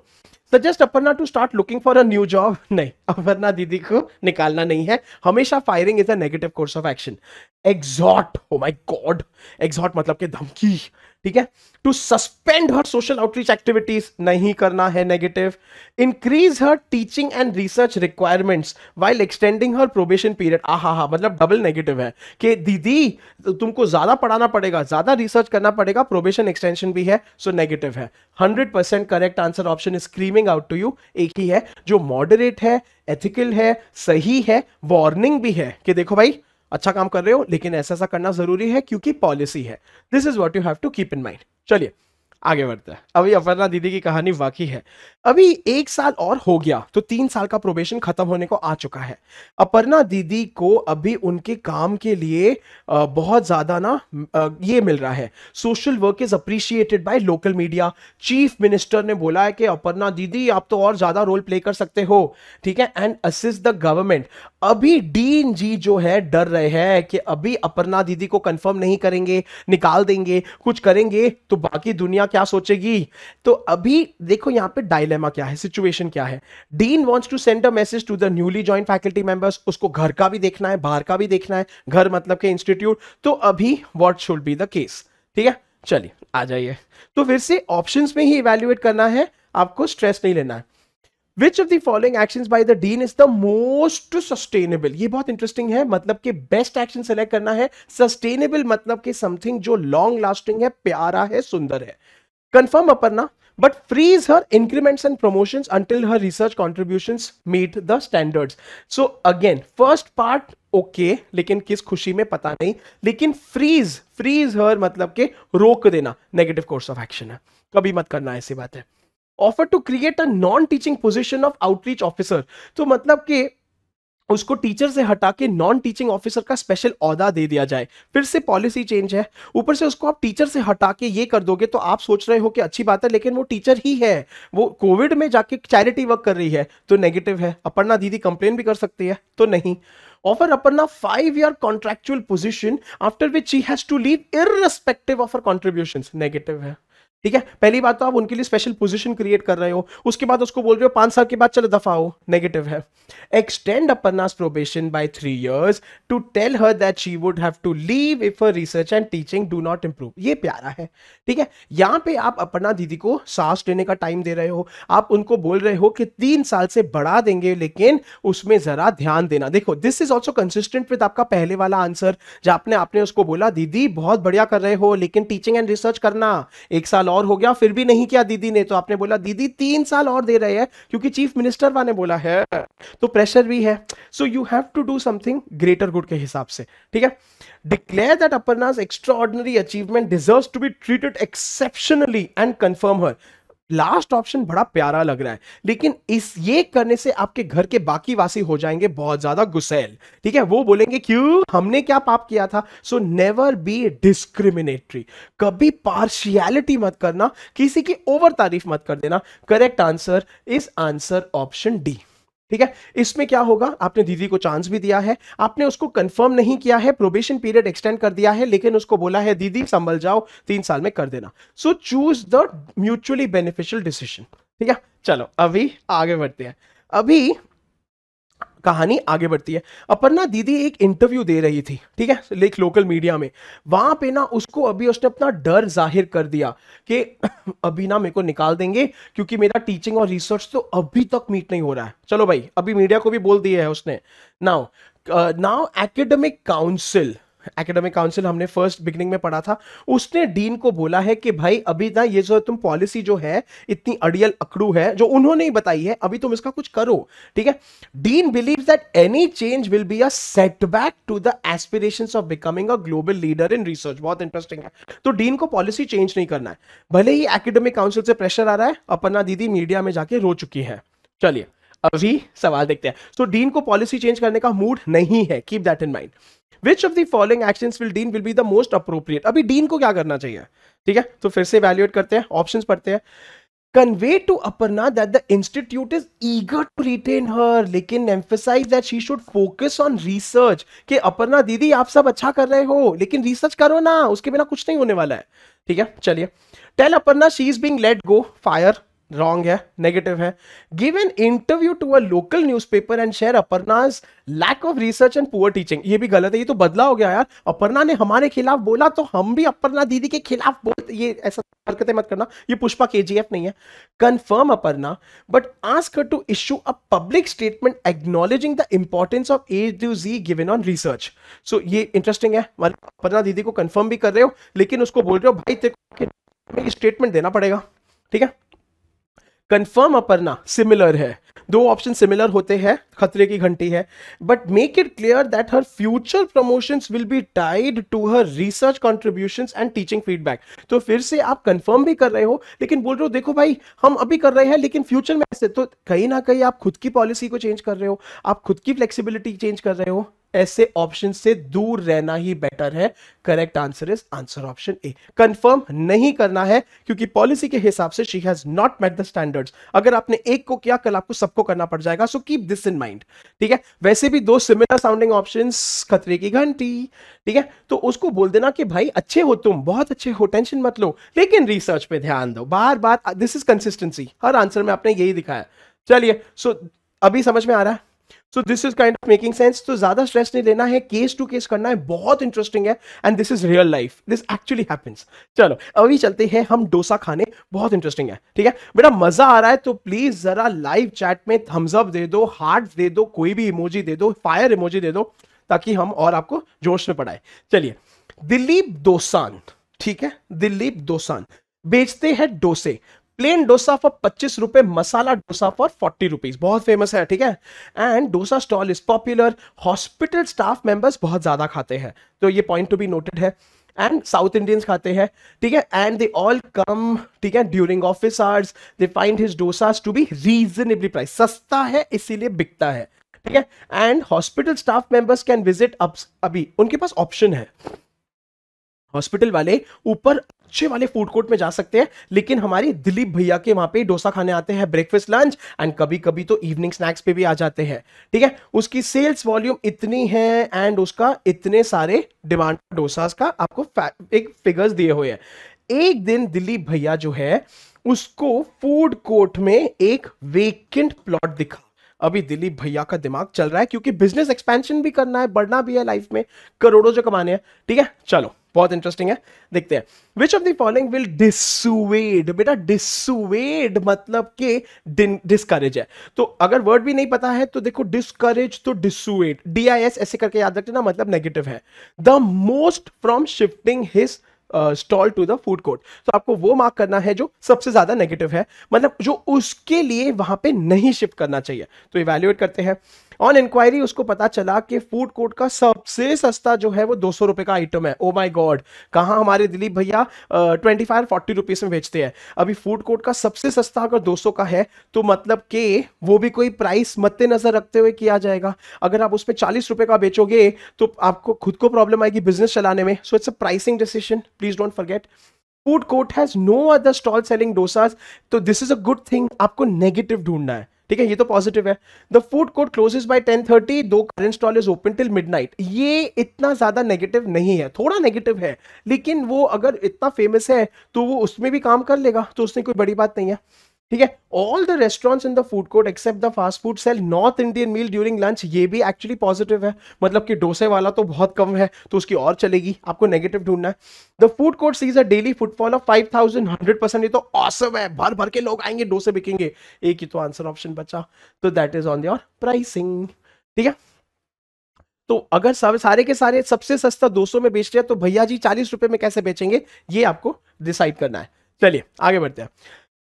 suggest Aparna to start looking for a new job, नहीं, अपर्णा दीदी को निकालना नहीं है, हमेशा firing is a negative course of action. Exhort, oh my God, exhort मतलब के धमकी, ठीक है, to suspend her social outreach activities, नहीं करना है, negative. Increase her teaching and research requirements while extending her probation period, आहा मतलब डबल नेगेटिव है कि दीदी तुमको ज्यादा पढ़ाना पड़ेगा, ज्यादा रिसर्च करना पड़ेगा, प्रोबेशन एक्सटेंशन भी है, सो नेगेटिव है। 100% correct answer option is screaming out to you, एक ही है जो मॉडरेट है, एथिकल है, सही है, वार्निंग भी है कि देखो भाई अच्छा काम कर रहे हो, लेकिन ऐसा ऐसा करना जरूरी है क्योंकि पॉलिसी है। This is what you have to keep in mind. चलिए आगे बढ़ते हैं। अभी अपर्णा दीदी की कहानी बाकी है। अभी 1 साल और हो गया तो 3 साल का प्रोबेशन खत्म होने को आ चुका है। अपर्णा दीदी को अभी उनके काम के लिए बहुत ज्यादा ना ये मिल रहा है, social work is appreciated by local media. Chief minister ने बोला है कि अपर्णा दीदी आप तो और ज्यादा रोल प्ले कर सकते हो, ठीक है, एंड असिस्ट द गवर्नमेंट। अभी डीन जी जो है डर रहे हैं कि अभी अपर्णा दीदी को कंफर्म नहीं करेंगे, निकाल देंगे, कुछ करेंगे तो बाकी दुनिया क्या सोचेगी। तो अभी देखो यहां पे डायलेमा क्या है, सिचुएशन क्या है। Dean wants to send a message to the newly join faculty members, उसको घर का भी देखना है, बाहर का भी देखना है, घर मतलब के इंस्टीट्यूट। तो अभी what should be the case, ठीक है, चलिए आ जाइए। तो फिर से ऑप्शंस में ही इवैल्यूएट करना है, आपको स्ट्रेस नहीं लेना है। Which of the following actions by the dean is the most sustainable? ये बहुत इंटरेस्टिंग है, मतलब कि बेस्ट एक्शन सेलेक्ट करना है। सस्टेनेबल मतलब कि समथिंग जो लॉन्ग लास्टिंग है, प्यारा है, सुंदर है। Confirm Aparna but freeze her increments and promotions until her research contributions meet the standards. So again, first part okay लेकिन किस खुशी में पता नहीं, लेकिन फ्रीज हर मतलब के रोक देना नेगेटिव कोर्स ऑफ एक्शन है, कभी मत करना, ऐसी बात है. Offer to create a non teaching position of outreach officer, तो मतलब कि उसको टीचर से हटा के नॉन टीचिंग ऑफिसर का स्पेशल औहदा दे दिया जाए. फिर से पॉलिसी चेंज है, ऊपर से उसको आप टीचर से हटा के ये कर दोगे तो आप सोच रहे हो कि अच्छी बात है, लेकिन वो टीचर ही है, वो कोविड में जाके चैरिटी वर्क कर रही है, तो नेगेटिव है. अपर्णा दीदी कंप्लेन भी कर सकती है, तो नहीं. Offer Aparna 5-year contractual position after which she has to leave irrespective of her contributions, negative है. ठीक है, पहली बात तो आप उनके लिए स्पेशल पोजीशन क्रिएट कर रहे हो, उसके बाद उसको बोल रहे हो 5 साल के बाद चलो दफा हो, नेगेटिव है. Extend Aparna's probation by 3 years to tell her that she would have to leave if her research and teaching do not improve. ये प्यारा है. ठीक है, यहां पे आप अपर्णा दीदी को सांस लेने का टाइम दे रहे हो, आप उनको बोल रहे हो कि 3 साल से बढ़ा देंगे, लेकिन उसमें जरा ध्यान देना. देखो, this is also consistent with आपका पहले वाला आंसर, जहां आपने उसको बोला दीदी बहुत बढ़िया कर रहे हो लेकिन टीचिंग एंड रिसर्च करना, 1 साल और हो गया, फिर भी नहीं किया दीदी ने, तो आपने बोला दीदी 3 साल और दे रहे हैं क्योंकि चीफ मिनिस्टर ने बोला है, तो प्रेशर भी है. So you have to do something greater good के हिसाब से. ठीक है, declare that Aparna's extraordinary achievement deserves to be treated exceptionally and confirm her. Last option बड़ा प्यारा लग रहा है, लेकिन इस ये करने से आपके घर के बाकी वासी हो जाएंगे बहुत ज्यादा गुस्सैल. ठीक है, वो बोलेंगे क्यों, हमने क्या पाप किया था. सो नेवर बी डिस्क्रिमिनेटरी, कभी पार्शियलिटी मत करना, किसी की ओवर तारीफ मत कर देना. Correct answer is answer option D. ठीक है, इसमें क्या होगा, आपने दीदी को चांस भी दिया है, आपने उसको कंफर्म नहीं किया है, प्रोबेशन पीरियड एक्सटेंड कर दिया है, लेकिन उसको बोला है दीदी संभल जाओ, 3 साल में कर देना. So choose the mutually beneficial decision. ठीक है, चलो अभी आगे बढ़ते हैं. अभी कहानी आगे बढ़ती है. अपर्णा दीदी एक इंटरव्यू दे रही थी, ठीक है, एक लोकल मीडिया में. वहां पे ना उसको अभी उसने अपना डर जाहिर कर दिया कि अभी ना मेरे को निकाल देंगे क्योंकि मेरा टीचिंग और रिसर्च तो अभी तक मीट नहीं हो रहा है. चलो भाई, अभी मीडिया को भी बोल दिया है उसने. नाउ एकेडमिक काउंसिल हमने फर्स्ट बिगनिंग में पढ़ा था, उसने डीन को बोला है कि भाई अभी ना ये जो तुम पॉलिसी जो है इतनी अड़ियल अकड़ू है, जो उन्होंने ही बताई है, अभी तुम इसका कुछ करो. ठीक है, dean believes that any change will be a setback to the aspirations of becoming a global leader in research. बहुत इंटरेस्टिंग है. तो डीन को पॉलिसी चेंज नहीं करना है, भले ही एकेडमिक काउंसिल से प्रेशर आ रहा है. अपर्णा दीदी मीडिया में जाके रो चुकी है. चलिए अभी सवाल देखते हैं. तो डीन को पॉलिसी चेंज करने का मूड नहीं है, keep that in mind. Which of the following actions will be the most appropriate? अभी डीन को क्या करना चाहिए. ठीक है, तो फिर से इवैल्यूएट करते हैं, ऑप्शंस पढ़ते हैं. Convey to Aparna that the institute is eager to retain her, लेकिन emphasize that she should focus on research. कि अपर्णा दीदी आप सब अच्छा कर रहे हो, लेकिन रिसर्च करो ना, उसके बिना कुछ नहीं होने वाला है. ठीक है, चलिए. Tell Aparna she is being let go, fire. Wrong है, नेगेटिव है. Give an interview to a local newspaper and share Aparna's lack of research and poor teaching. ये भी गलत है, ये तो बदला हो गया यार. अपर्णा ने हमारे खिलाफ बोला तो हम भी अपर्णा दीदी के खिलाफ बोलते, ये ऐसा हरकतें मत करना, ये पुष्पा केजीएफ नहीं है. Confirm Aparna but ask her to issue a public statement acknowledging the importance of A-Z given on research. So ये इंटरेस्टिंग है, अपर्णा दीदी को कंफर्म भी कर रहे हो, लेकिन उसको बोल रहे हो भाई तेरे को स्टेटमेंट देना पड़ेगा. ठीक है, कंफर्म अपर्णा सिमिलर है, 2 ऑप्शन सिमिलर होते हैं, खतरे की घंटी है. But make it clear that her future promotions will be tied to her research contributions and teaching feedback. तो फिर से आप कंफर्म भी कर रहे हो, लेकिन बोल रहे हो देखो भाई हम अभी कर रहे हैं लेकिन फ्यूचर में ऐसे, तो कहीं ना कहीं आप खुद की पॉलिसी को चेंज कर रहे हो, आप खुद की फ्लेक्सिबिलिटी चेंज कर रहे हो. ऐसे ऑप्शन से दूर रहना ही बेटर है. Correct answer is answer option A. Confirm नहीं करना है क्योंकि पॉलिसी के हिसाब से she has not met the standards. अगर आपने एक को किया, कल आपको सबको करना पड़ जाएगा. So keep this in mind. ठीक है, वैसे भी 2 सिमिलर साउंडिंग ऑप्शंस, खतरे की घंटी. ठीक है, तो उसको बोल देना कि भाई अच्छे हो तुम, बहुत अच्छे हो, टेंशन मत लो, लेकिन रिसर्च पे ध्यान दो. बार बार दिस इज कंसिस्टेंसी, हर आंसर में आपने यही दिखाया. चलिए, सो अभी समझ में आ रहा है. So this is kind of making sense. तो ज्यादा स्ट्रेस नहीं लेना है, केस टू केस करना है, बहुत इंटरेस्टिंग है and this is real life, this actually happens. चलो अभी चलते हैं हम डोसा खाने, बहुत इंटरेस्टिंग है. ठीक है बेटा, मजा आ रहा है तो प्लीज जरा लाइव चैट में थम्स अप दे दो, हार्ट दे दो, कोई भी इमोजी दे दो, फायर इमोजी दे दो, ताकि हम और आपको जोश में पढ़ाए. चलिए, दिलीप दोसान, ठीक है, दिलीप दोसान बेचते हैं डोसे. प्लेन डोसा फॉर 25 रुपए, मसाला डोसा फॉर 40 रुपीज, बहुत फेमस है, ठीक है। And dosa stall is popular, hospital staff members बहुत ज्यादा खाते हैं, तो ये पॉइंट टू बी नोटेड है। एंड साउथ इंडियंस खाते हैं, ठीक है। एंड दे ऑल कम, ठीक है, during office hours, they find his dosas to be reasonably price, सस्ता है इसीलिए बिकता है, ठीक है। And hospital staff members can visit, अभी उनके पास ऑप्शन है, हॉस्पिटल वाले ऊपर अच्छे वाले फूड कोर्ट में जा सकते हैं, लेकिन हमारी दिलीप भैया के वहां पे डोसा खाने आते हैं ब्रेकफास्ट लंच, एंड कभी कभी तो इवनिंग स्नैक्स पे भी आ जाते हैं, ठीक है। उसकी सेल्स वॉल्यूम इतनी है एंड उसका इतने सारे डिमांड डोसास का आपको एक फिगर्स दिए हुए हैं। एक दिन दिलीप भैया जो है उसको फूड कोर्ट में एक वेकेंट प्लॉट दिखा। अभी दिलीप भैया का दिमाग चल रहा है क्योंकि बिजनेस एक्सपेंशन भी करना है, बढ़ना भी है लाइफ में, करोड़ों जो कमाने हैं, ठीक है। चलो बहुत इंटरेस्टिंग है, देखते हैं। Which of the following will dissuade, बेटा डिसुएड मतलब कि डिस्करेज है, तो अगर वर्ड भी नहीं पता है तो देखो डिस्करेज तो डिसुएड, DIS ऐसे करके याद रखना, मतलब नेगेटिव है। The most from shifting his stall to the food court, तो आपको वो मार्क करना है जो सबसे ज्यादा नेगेटिव है, मतलब जो उसके लिए वहां पे नहीं शिफ्ट करना चाहिए। तो इवैल्यूएट करते हैं। ऑन इंक्वायरी उसको पता चला कि फूड कोर्ट का सबसे सस्ता जो है वो 200 रुपए का आइटम है। ओ माय गॉड, कहां हमारे दिलीप भैया 25-40 रुपीज में बेचते हैं, अभी फूड कोर्ट का सबसे सस्ता अगर 200 का है तो मतलब कि वो भी कोई प्राइस मद्देनजर रखते हुए किया जाएगा। अगर आप उस पर 40 रुपए का बेचोगे तो आपको खुद को प्रॉब्लम आएगी बिजनेस चलाने में। So it's a pricing decision, please don't forget. Food court has no other stall selling dosas, तो this is a good thing, आपको नेगेटिव ढूंढना है, ठीक है, ये तो पॉजिटिव है। The food court closes by 10:30, दो current stall is open till midnight, ये इतना ज्यादा नेगेटिव नहीं है, थोड़ा नेगेटिव है, लेकिन वो अगर इतना फेमस है तो वो उसमें भी काम कर लेगा, तो उसमें कोई बड़ी बात नहीं है, ठीक है। All the restaurants in the food court except the fast food sell north Indian meal during lunch, ये भी एक्चुअली पॉजिटिव है, मतलब कि डोसे वाला तो बहुत कम है तो उसकी और चलेगी, आपको नेगेटिव ढूंढना है। The food court sees a daily footfall of 5000, 100%, ये तो ऑसम है, भर भर के लोग आएंगे, डोसे बिकेंगे, एक ही तो आंसर ऑप्शन बचा, तो that is on your pricing, ठीक है। तो अगर सारे के सारे सबसे सस्ता 200 में बेच रहे हैं तो भैया जी 40 रुपए में कैसे बेचेंगे, ये आपको डिसाइड करना है। चलिए आगे बढ़ते हैं।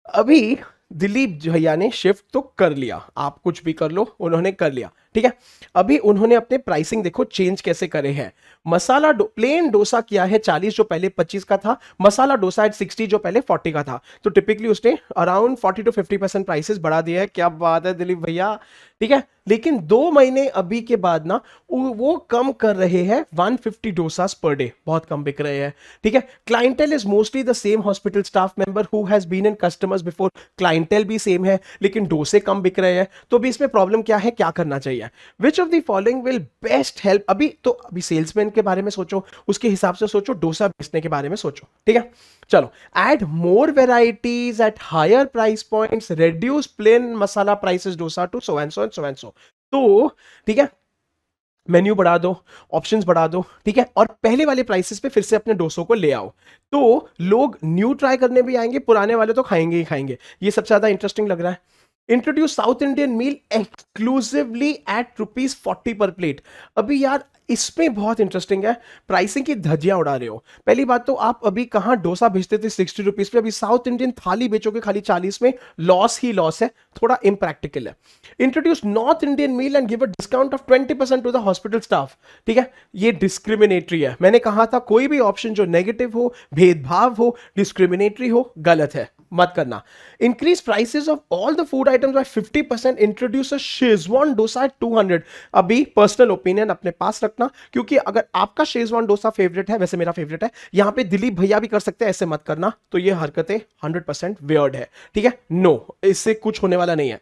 अभी दिलीप भैया ने शिफ्ट तो कर लिया, आप कुछ भी कर लो, उन्होंने कर लिया, ठीक है। अभी उन्होंने अपने प्राइसिंग देखो चेंज कैसे करे हैं। मसाला प्लेन डोसा किया है 40 जो पहले 25 का था, मसाला डोसा है 60 जो पहले 40 का था, तो टिपिकली उसने अराउंड 40 to 50% प्राइसेस बढ़ा दिया है। क्या बात है दिलीप भैया, ठीक है। लेकिन 2 महीने अभी के बाद ना वो कम कर रहे हैं 150 डोसास पर डे, बहुत कम बिक रहे हैं, ठीक है। Clientele is mostly the same hospital staff member who has been in customers before, clientele भी सेम है लेकिन डोसे कम बिक रहे हैं, तो भी इसमें प्रॉब्लम क्या है, क्या करना चाहिए। विच of the following will best help, अभी सेल्समैन के बारे में सोचो, उसके हिसाब से सोचो, डोसा बेचने के बारे में सोचो, ठीक है। चलो, add more varieties at higher price points, reduce plain masala prices dosa to so and so and so and so, तो ठीक है, मेन्यू बढ़ा दो, ऑप्शंस बढ़ा दो, ठीक है, और पहले वाले प्राइसेस पे फिर से अपने डोसों को ले आओ, तो लोग न्यू ट्राई करने भी आएंगे, पुराने वाले तो खाएंगे ही खाएंगे। ये सबसे ज्यादा इंटरेस्टिंग लग रहा है। इंट्रोड्यूस साउथ इंडियन मील एक्सक्लूसिवली एट ₹40 पर प्लेट, अभी यार इसमें बहुत इंटरेस्टिंग है, प्राइसिंग की धज्जियां उड़ा रहे हो। पहली बात तो आप अभी कहां डोसा बेचते थे 60 रुपीज पे, अभी साउथ इंडियन थाली बेचोगे खाली 40 में, लॉस ही लॉस है, थोड़ा इम्प्रैक्टिकल है। Introduce north Indian meal and give a discount of 20% to the hospital staff, ठीक है, ये डिस्क्रिमिनेटरी है। मैंने कहा था कोई भी ऑप्शन जो नेगेटिव हो, भेदभाव हो, डिस्क्रिमिनेटरी हो, गलत है, मत करना। Increase prices of all the food items by 50%, introduce a schezwan dosa at 200, अभी पर्सनल ओपिनियन अपने पास रखना, क्योंकि अगर आपका शेजवान डोसा फेवरेट है, वैसे मेरा फेवरेट है, यहां पे दिलीप भैया भी कर सकते हैं, ऐसे मत करना, तो ये हरकतें 100% वियर्ड है, ठीक है, नो, इससे कुछ होने वाला नहीं है।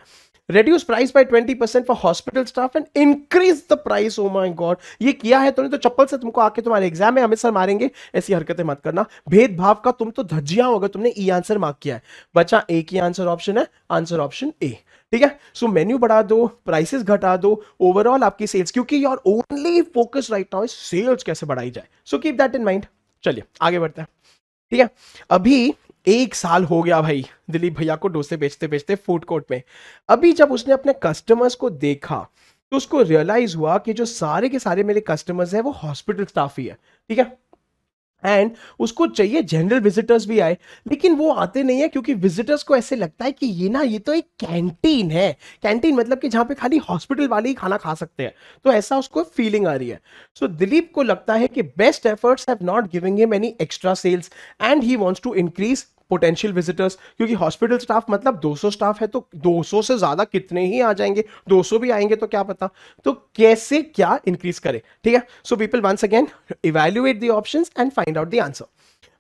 Reduce price by 20% for hospital staff and increase the price, oh my god, ये किया है तुमने तो चप्पल से तुमको आके तुम्हारे एग्जाम में अमित सर मारेंगे, ऐसी हरकतें मत करना। भेदभाव का तुम तो धज्जियां होगा, तुमने ई आंसर मार्क किया है, बचा एक ही आंसर ऑप्शन है, आंसर ऑप्शन ए, ठीक है। सो मेन्यू बढ़ा दो, प्राइसेस घटा दो, ओवरऑल आपकी सेल्स, क्योंकि your only focus right now is sales कैसे बढ़ाई जाए, so keep that in mind. चलिए आगे बढ़ते हैं, ठीक है। अभी 1 साल हो गया भाई दिलीप भैया को डोसे बेचते बेचते फूड कोर्ट में। अभी जब उसने अपने कस्टमर्स को देखा तो उसको रियलाइज हुआ कि जो सारे के सारे मेरे कस्टमर्स हैं वो हॉस्पिटल स्टाफ ही है, ठीक है। एंड उसको चाहिए जनरल विजिटर्स भी आए, लेकिन वो आते नहीं है क्योंकि विजिटर्स को ऐसे लगता है कि ये तो एक कैंटीन है। कैंटीन मतलब कि जहां पे खाली हॉस्पिटल वाले ही खाना खा सकते हैं, तो ऐसा उसको फीलिंग आ रही है। सो दिलीप को लगता है कि best efforts have not giving him any extra sales and he wants to increase potential visitors, क्योंकि हॉस्पिटल स्टाफ मतलब 200 स्टाफ है, तो 200 से ज्यादा कितने ही आ जाएंगे, 200 भी आएंगे तो क्या पता, तो कैसे क्या इंक्रीज करे। ठीक है, so people once again evaluate the options and find out the answer.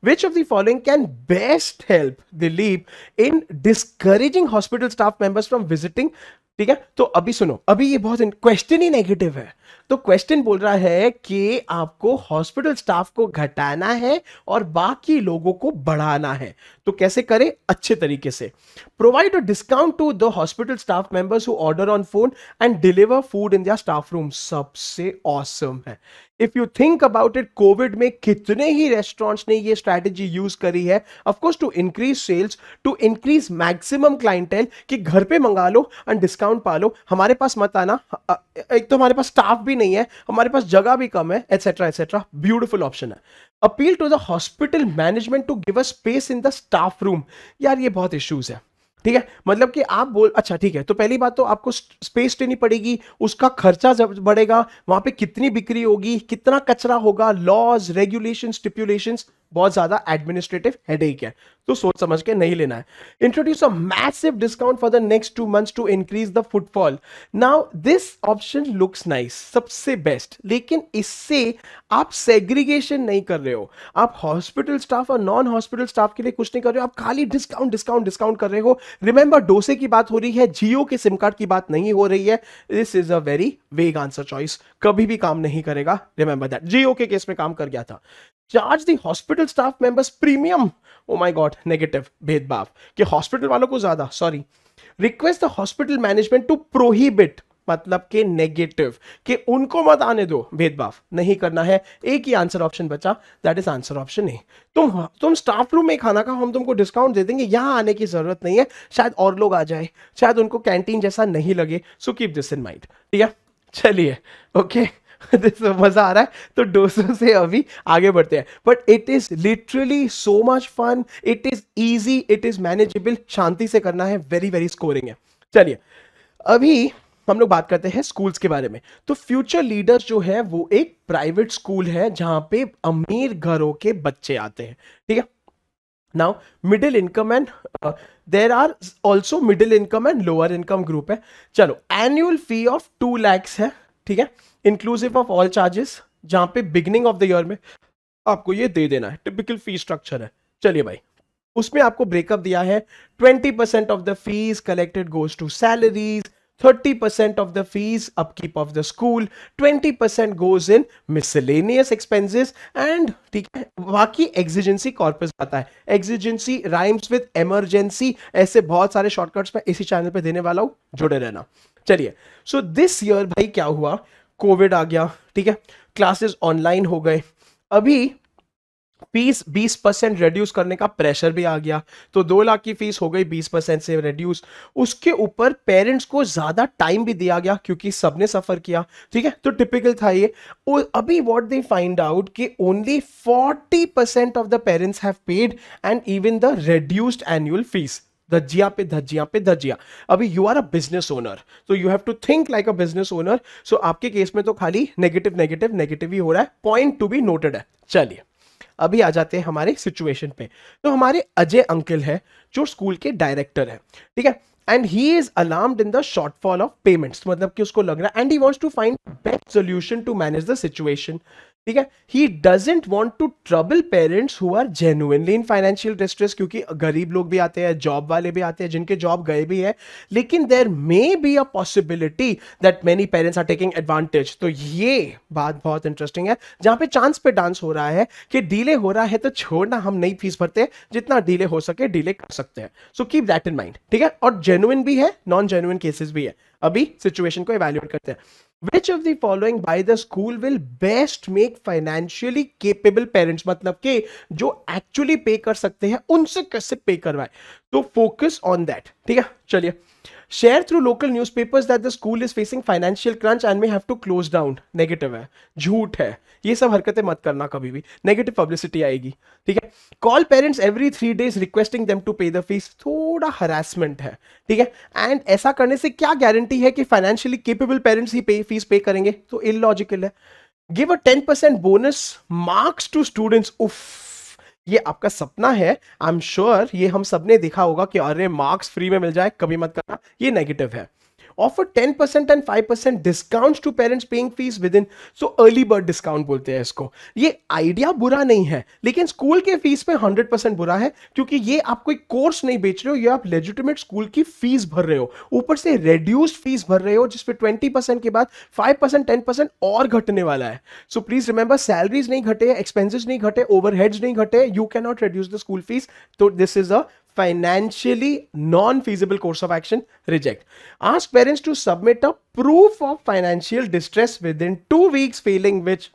Which of the following can best help Dilip in discouraging hospital staff members from visiting? ठीक है, तो अभी सुनो, अभी ये बहुत क्वेश्चन ही नेगेटिव है। तो क्वेश्चन बोल रहा है कि आपको हॉस्पिटल स्टाफ को घटाना है और बाकी लोगों को बढ़ाना है। तो कैसे करें? अच्छे तरीके से provide a discount to the hospital staff members who order on phone and deliver food in their staff room. सबसे ऑसम है। If you think about it, covid में कितने ही रेस्टोरेंट्स ने ये स्ट्रैटेजी यूज करी है, of course to increase sales, to increase maximum clientele, कि घर पे मंगा लो एंड डिस्काउंट पा लो, हमारे पास मत आना, एक तो हमारे पास स्टाफ भी नहीं है, हमारे पास जगह भी कम है, एटसेट्रा एटसेट्रा। ब्यूटीफुल ऑप्शन है। Appeal to the hospital management to give a space in the staff room. यार ये बहुत इश्यूज है। ठीक है, मतलब कि आप बोल, अच्छा ठीक है, तो पहली बात तो आपको स्पेस लेनी पड़ेगी, उसका खर्चा जब बढ़ेगा, वहां पे कितनी बिक्री होगी, कितना कचरा होगा, लॉज रेगुलेशन स्टिपुलेशंस, बहुत ज्यादा एडमिनिस्ट्रेटिव हेडेक है, तो सोच समझ के नहीं लेना है। Introduce a massive discount for the next 2 months to increase the footfall. Now this option looks nice, सबसे बेस्ट, लेकिन इससे आप सेग्रीगेशन नहीं कर रहे हो, आप हॉस्पिटल स्टाफ और नॉन हॉस्पिटल स्टाफ के लिए कुछ नहीं कर रहे हो, आप खाली डिस्काउंट डिस्काउंट डिस्काउंट कर रहे हो। रिमेंबर, डोसे की बात हो रही है, जियो के सिम कार्ड की बात नहीं हो रही है। This is a very vague answer choice, कभी भी काम नहीं करेगा। रिमेंबर दैट, जियो के केस में काम कर गया था। Charge the hospital staff members premium, oh my god, negative भेदभाव कि हॉस्पिटल वालों को ज्यादा, sorry. Request the hospital management to prohibit, मतलब के नेगेटिव, कि उनको मत आने दो, भेदभाव नहीं करना है। एक ही आंसर ऑप्शन बचा, दैट इज आंसर ऑप्शन ए। तुम स्टाफ रूम में खाना खाओ, हम तुमको डिस्काउंट दे देंगे, यहां आने की जरूरत नहीं है, शायद और लोग आ जाए, शायद उनको कैंटीन जैसा नहीं लगे। So keep this in mind. ठीक है, चलिए, ओके मजा आ रहा है, तो 200 से अभी आगे बढ़ते हैं। But it is literally so much fun, it is easy, it is manageable, शांति से करना है, वेरी वेरी स्कोरिंग है। चलिए, अभी हम लोग बात करते हैं स्कूल्स के बारे में। तो फ्यूचर लीडर्स जो है वो एक प्राइवेट स्कूल है जहां पे अमीर घरों के बच्चे आते हैं। ठीक है, now middle income and there are also middle income and lower income group है। चलो, एनुअल फी ऑफ 2 lakhs है। ठीक है, इंक्लूसिव ऑफ ऑल चार्जेस, जहां पे बिगिनिंग ऑफ द ईयर में आपको ये दे देना है, टिपिकल फी स्ट्रक्चर है। चलिए भाई, उसमें आपको ब्रेकअप दिया है, 20% of the fees collected goes to salaries, 30% of the fees upkeep of the school, 20% goes in miscellaneous expenses and ठीक है, बाकी exigency corpus आता है। exigency rhymes with emergency, ऐसे बहुत सारे शॉर्टकट्स मैं इसी चैनल पे देने वाला हूं, जुड़े रहना। चलिए, सो दिस ईयर भाई क्या हुआ, कोविड आ गया। ठीक है, क्लासेस ऑनलाइन हो गए, अभी फीस 20% रिड्यूस करने का प्रेशर भी आ गया, तो 2 लाख की फीस हो गई 20% से रिड्यूस। उसके ऊपर पेरेंट्स को ज्यादा टाइम भी दिया गया क्योंकि सबने सफर किया। ठीक है, तो टिपिकल था ये। और अभी व्हाट दे फाइंड आउट कि only 40% of the parents have paid and even the reduced annual fees. धज्जिया पे धज्जिया पे धज्जिया। अभी you are a business owner, तो you have to think like a business owner. So आपके केस में तो खाली नेगेटिव नेगेटिव नेगेटिव ही हो रहा है, पॉइंट टू बी नोटेड है। चलिए, अभी आ जाते हैं हमारे सिचुएशन पे। तो हमारे अजय अंकल है जो स्कूल के डायरेक्टर है। ठीक है, and he is alarmed in the shortfall of payments, मतलब कि उसको लग रहा है, and he wants to find best solution to manage the situation. ठीक है, he doesn't want to trouble parents who are genuinely in financial distress, क्योंकि गरीब लोग भी आते हैं, जॉब वाले भी आते हैं, जिनके जॉब गए भी है, लेकिन there may be a possibility that many parents are taking advantage. तो ये बात बहुत इंटरेस्टिंग है, जहां पे चांस पे डांस हो रहा है कि डीले हो रहा है तो छोड़ना, हम नई फीस भरते, जितना डीले हो सके डीले कर सकते हैं। सो कीप दैट इन माइंड। ठीक है, और जेन्युइन भी है, नॉन जेन्युइन केसेस भी है। अभी सिचुएशन को इवैल्यूएट करते हैं। Which of the following by the school will best make financially capable parents, मतलब कि जो एक्चुअली पे कर सकते हैं उनसे कैसे पे करवाए, तो फोकस ऑन दैट। ठीक है, चलिए, share through local newspapers that the school is facing financial crunch and may have to close down, negative है, झूठ है, ये सब हरकतें मत करना कभी भी, नेगेटिव पब्लिसिटी आएगी, ठीक है। Call parents every 3 days requesting them to pay the fees, थोड़ा हरासमेंट है, ठीक है। एंड ऐसा करने से क्या गारंटी है कि फाइनेंशियली केपेबल पेरेंट्स ही फीस पे करेंगे, तो इलॉजिकल है। Give a 10% bonus marks to students, उफ, ये आपका सपना है, आई एम श्योर ये हम सबने देखा होगा कि अरे मार्क्स फ्री में मिल जाए, कभी मत करना, ये नेगेटिव है। Offer 10% and 5% discount to parents paying fees within, so early bird discount बोलते हैं इसको। ये आइडिया बुरा नहीं है, लेकिन स्कूल के फीस पे 100% बुरा है, क्योंकि ये आप कोई कोर्स नहीं बेच रहे हो, ये आप लेजिटिमेट स्कूल की फीस भर रहे हो, ऊपर से रेड्यूस्ड फीस भर रहे हो, जिसपे 20% के बाद 5% 10% और घटने वाला है। सो प्लीज रिमेंबर, सैलरीज नहीं घटे, एक्सपेंसेस नहीं घटे, ओवरहेड्स नहीं घटे, you can not reduce the school fees, तो this is a financially non-feasible course of action, reject. Ask parents to submit a proof of financial distress within 2 weeks, failing which,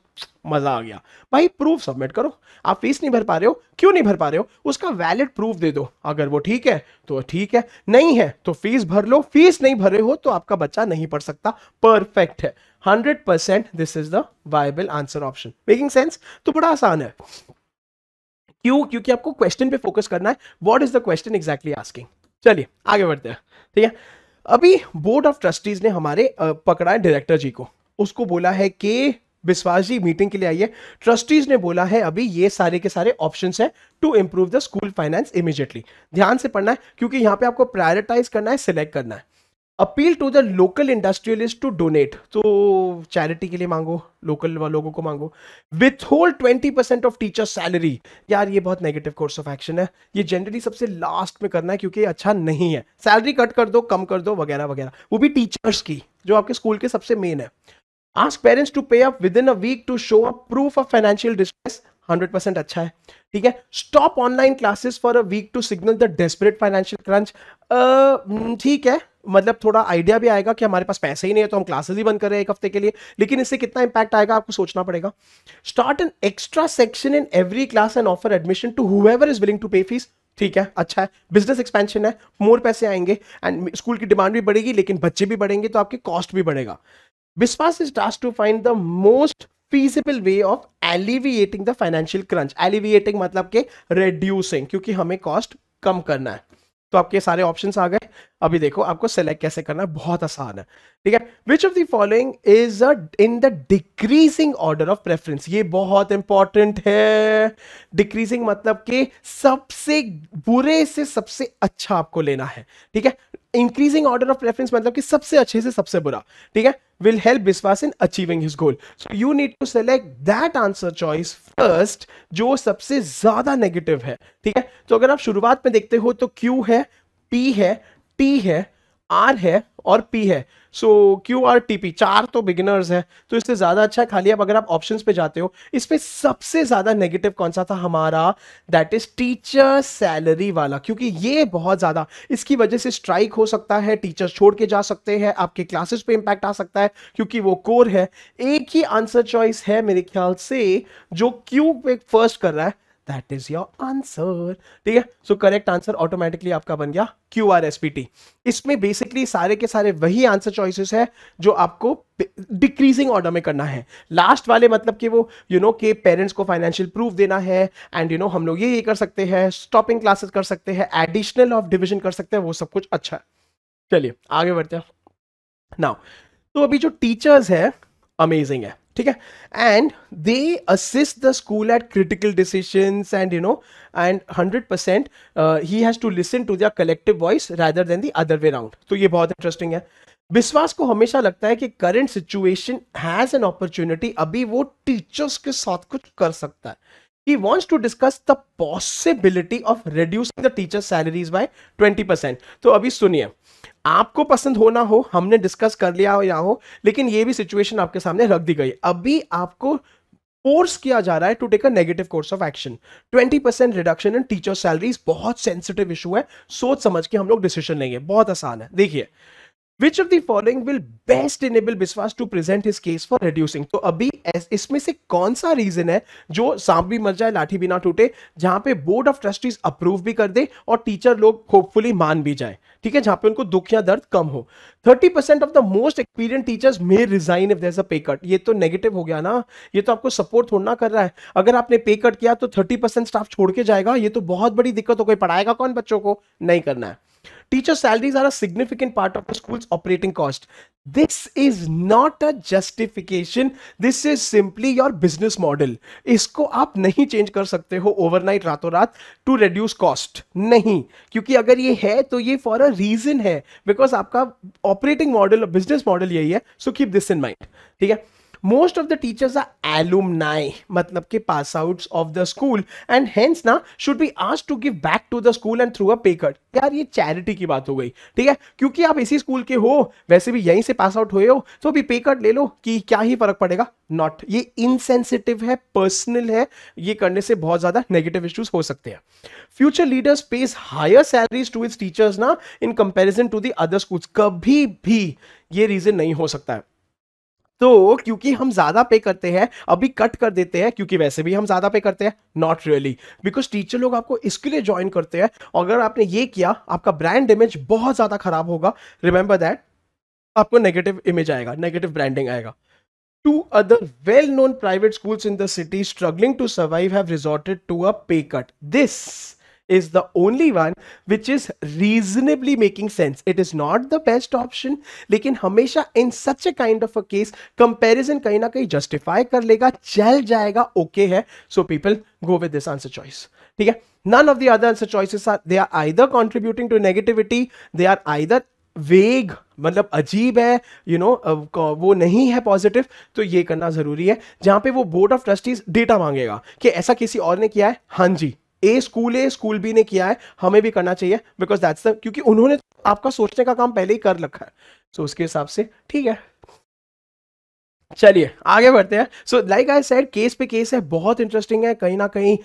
मजा आ गया भाई, proof submit करो। आप fees नहीं भर पा रहे हो, क्यों नहीं भर पा रहे हो, उसका वैलिड प्रूफ दे दो, अगर वो ठीक है तो ठीक है, नहीं है तो फीस भर लो, फीस नहीं भरे हो तो आपका बच्चा नहीं पढ़ सकता, परफेक्ट है, 100% this is the viable answer option. Making sense? तो बड़ा आसान है, क्यों? क्योंकि आपको क्वेश्चन पे फोकस करना है, what is the question exactly asking. चलिए आगे बढ़ते हैं, ठीक है। अभी बोर्ड ऑफ ट्रस्टीज ने हमारे पकड़ा है डायरेक्टर जी को, उसको बोला है कि विश्वास जी मीटिंग के लिए आइए। ट्रस्टीज ने बोला है अभी ये सारे के सारे ऑप्शंस है to improve the school finance immediately. ध्यान से पढ़ना है, क्योंकि यहां पे आपको प्रायोरिटाइज करना है, सिलेक्ट करना है। Appeal to the local industrialist to donate, तो चैरिटी के लिए मांगो, लोकल लोगों को मांगो। विथहोल्ड 20% ऑफ टीचर सैलरी, यार ये बहुत नेगेटिव कोर्स ऑफ एक्शन है, ये जनरली सबसे लास्ट में करना है, क्योंकि अच्छा नहीं है, सैलरी कट कर दो, कम कर दो, वगैरह वगैरह, वो भी टीचर्स की, जो आपके स्कूल के सबसे मेन है। Ask parents to pay up within a week to show a proof of financial distress, 100% अच्छा है, ठीक है। Stop online classes for a week to signal the desperate financial crunch, ठीक है, मतलब थोड़ा आइडिया भी आएगा कि हमारे पास पैसे ही नहीं है तो हम क्लासेस ही बंद कर रहे हैं 1 हफ्ते के लिए, लेकिन इससे कितना इंपैक्ट आएगा आपको सोचना पड़ेगा। Start an extra section in every class and offer admission to whoever is willing to pay fees, ठीक है, अच्छा है, बिजनेस एक्सपेंशन है, मोर पैसे आएंगे एंड स्कूल की डिमांड भी बढ़ेगी, लेकिन बच्चे भी बढ़ेंगे तो आपके कॉस्ट भी बढ़ेगा। Vishwas is tasked to find the most feasible way of alleviating the financial crunch, alleviating मतलब के reducing, क्योंकि हमें कॉस्ट कम करना है। तो आपके सारे ऑप्शंस आ गए, अभी देखो आपको सेलेक्ट कैसे करना है, बहुत आसान है, ठीक है। Which of the following is in the decreasing order of preference, ये बहुत इंपॉर्टेंट है। डिक्रीजिंग मतलब कि सबसे बुरे से सबसे अच्छा आपको लेना है, ठीक है। इंक्रीजिंग ऑर्डर ऑफ प्रेफरेंस मतलब कि सबसे अच्छे से सबसे बुरा, ठीक है। will help Biswas in achieving his goal. So you need to select that answer choice first, जो सबसे ज्यादा नेगेटिव है, ठीक है। तो अगर आप शुरुआत में देखते हो तो Q है, P है, T है, R है और P है। सो क्यू आर टी पी, 4 तो बिगिनर्स है, तो इससे ज्यादा अच्छा है। खाली अब अगर आप ऑप्शंस पे जाते हो, इस पे सबसे ज्यादा नेगेटिव कौन सा था हमारा, दैट इज टीचर सैलरी वाला, क्योंकि ये बहुत ज्यादा, इसकी वजह से स्ट्राइक हो सकता है, टीचर्स छोड़ के जा सकते हैं, आपके क्लासेस पे इंपैक्ट आ सकता है, क्योंकि वो कोर है। एक ही आंसर चॉइस है मेरे ख्याल से जो क्यू पे फर्स्ट कर रहा है, दैट इज योर आंसर, ठीक है। सो करेक्ट आंसर ऑटोमेटिकली आपका बन गया QRSPT। इसमें बेसिकली सारे के सारे वही आंसर चॉइसेस है जो आपको डिक्रीजिंग ऑर्डर में करना है। लास्ट वाले मतलब कि वो के पेरेंट्स को फाइनेंशियल प्रूफ देना है, एंड हम लोग ये कर सकते हैं, स्टॉपिंग क्लासेस कर सकते हैं, एडिशनल ऑफ डिवीजन कर सकते हैं, वो सब कुछ अच्छा है। चलिए आगे बढ़ते हैं नाउ। तो अभी जो टीचर्स है अमेजिंग है, ठीक है, and they assist the school at critical decisions and and 100% he has to listen to their collective voice rather than the other way round. तो ये बहुत इंटरेस्टिंग है। विश्वास को हमेशा लगता है कि current situation has an opportunity, अभी वो टीचर्स के साथ कुछ कर सकता है। He wants to discuss the possibility of reducing the teacher salaries by 20%। तो अभी सुनिए, आपको पसंद हो ना हो, हमने डिस्कस कर लिया हो या हो, लेकिन ये भी सिचुएशन आपके सामने रख दी गई। अभी आपको फोर्स किया जा रहा है to take a negative course of action. 20% reduction in teacher salaries बहुत सेंसिटिव इशू है, सोच समझ के हम लोग डिसीजन लेंगे, बहुत आसान है। देखिए, which of the following will best enable Vishwas to present his case for reducing? तो अभी इसमें से कौन सा रीजन है जो सांप भी मर जाए लाठी भी ना टूटे, जहां पे बोर्ड ऑफ ट्रस्टीज अप्रूव भी कर दे और टीचर लोग होपफुली मान भी जाए, ठीक है, जहां पे उनको दुख या दर्द कम हो। 30% of the most experience teachers may resign if there is a pay cut. ये तो नेगेटिव हो गया ना, ये तो आपको सपोर्ट थोड़ा ना कर रहा है। अगर आपने पे कट किया तो 30% स्टाफ छोड़ के जाएगा, ये तो बहुत बड़ी दिक्कत हो गई। पढ़ाएगा कौन बच्चों को? नहीं करना है। Teacher salaries are a significant part of the school's operating cost. This is not a justification. This is simply your business model. इसको आप नहीं चेंज कर सकते हो ओवरनाइट, रातों रात, टू रिड्यूस कॉस्ट। नहीं, क्योंकि अगर ये है तो ये फॉर अ रीजन है, बिकॉज आपका ऑपरेटिंग मॉडल, बिजनेस मॉडल यही है। So keep this in mind, ठीक है। Most of the teachers are alumni, मतलब के pass outs of the school and hence ना should be asked to give back to the school and through a pay cut। यार ये charity की बात हो गई, ठीक है, क्योंकि आप इसी स्कूल के हो, वैसे भी यहीं से पास आउट हुए हो, तो अभी पे कट ले लो कि क्या ही फर्क पड़ेगा। नॉट, ये इनसेंसिटिव है, पर्सनल है, ये करने से बहुत ज्यादा नेगेटिव इश्यूज हो सकते हैं। Future leaders pays higher salaries to its teachers ना in comparison to the other schools. कभी भी ये रीजन नहीं हो सकता है। तो क्योंकि हम ज्यादा पे करते हैं अभी कट कर देते हैं, क्योंकि वैसे भी हम ज्यादा पे करते हैं? नॉट रियली, बिकॉज टीचर लोग आपको इसके लिए ज्वाइन करते हैं। अगर आपने ये किया, आपका ब्रांड इमेज बहुत ज्यादा खराब होगा। रिमेंबर दैट, आपको नेगेटिव इमेज आएगा, नेगेटिव ब्रांडिंग आएगा। Two other well-known private schools in the city struggling to survive have resorted to a pay cut. This is the only one which is reasonably making sense. It is not the best option, लेकिन हमेशा in such a kind of a case comparison कहीं ना कहीं justify कर लेगा, चल जाएगा, okay है. So people go with this answer choice. ठीक है? None of the other answer choices are, they are either contributing to negativity, they are either वेग, मतलब अजीब है, वो नहीं है पॉजिटिव। तो ये करना जरूरी है। जहां पे वो बोर्ड ऑफ ट्रस्टीज डेटा मांगेगा कि ऐसा किसी और ने किया है, हाँ जी, ए स्कूल बी ने किया है, हमें भी करना चाहिए, बिकॉज दैट्स द, क्योंकि उन्होंने आपका सोचने का काम पहले ही कर रखा है। सो उसके हिसाब से ठीक है। चलिए आगे बढ़ते हैं। So like I said, case पे केस है, बहुत इंटरेस्टिंग है, कहीं ना कहीं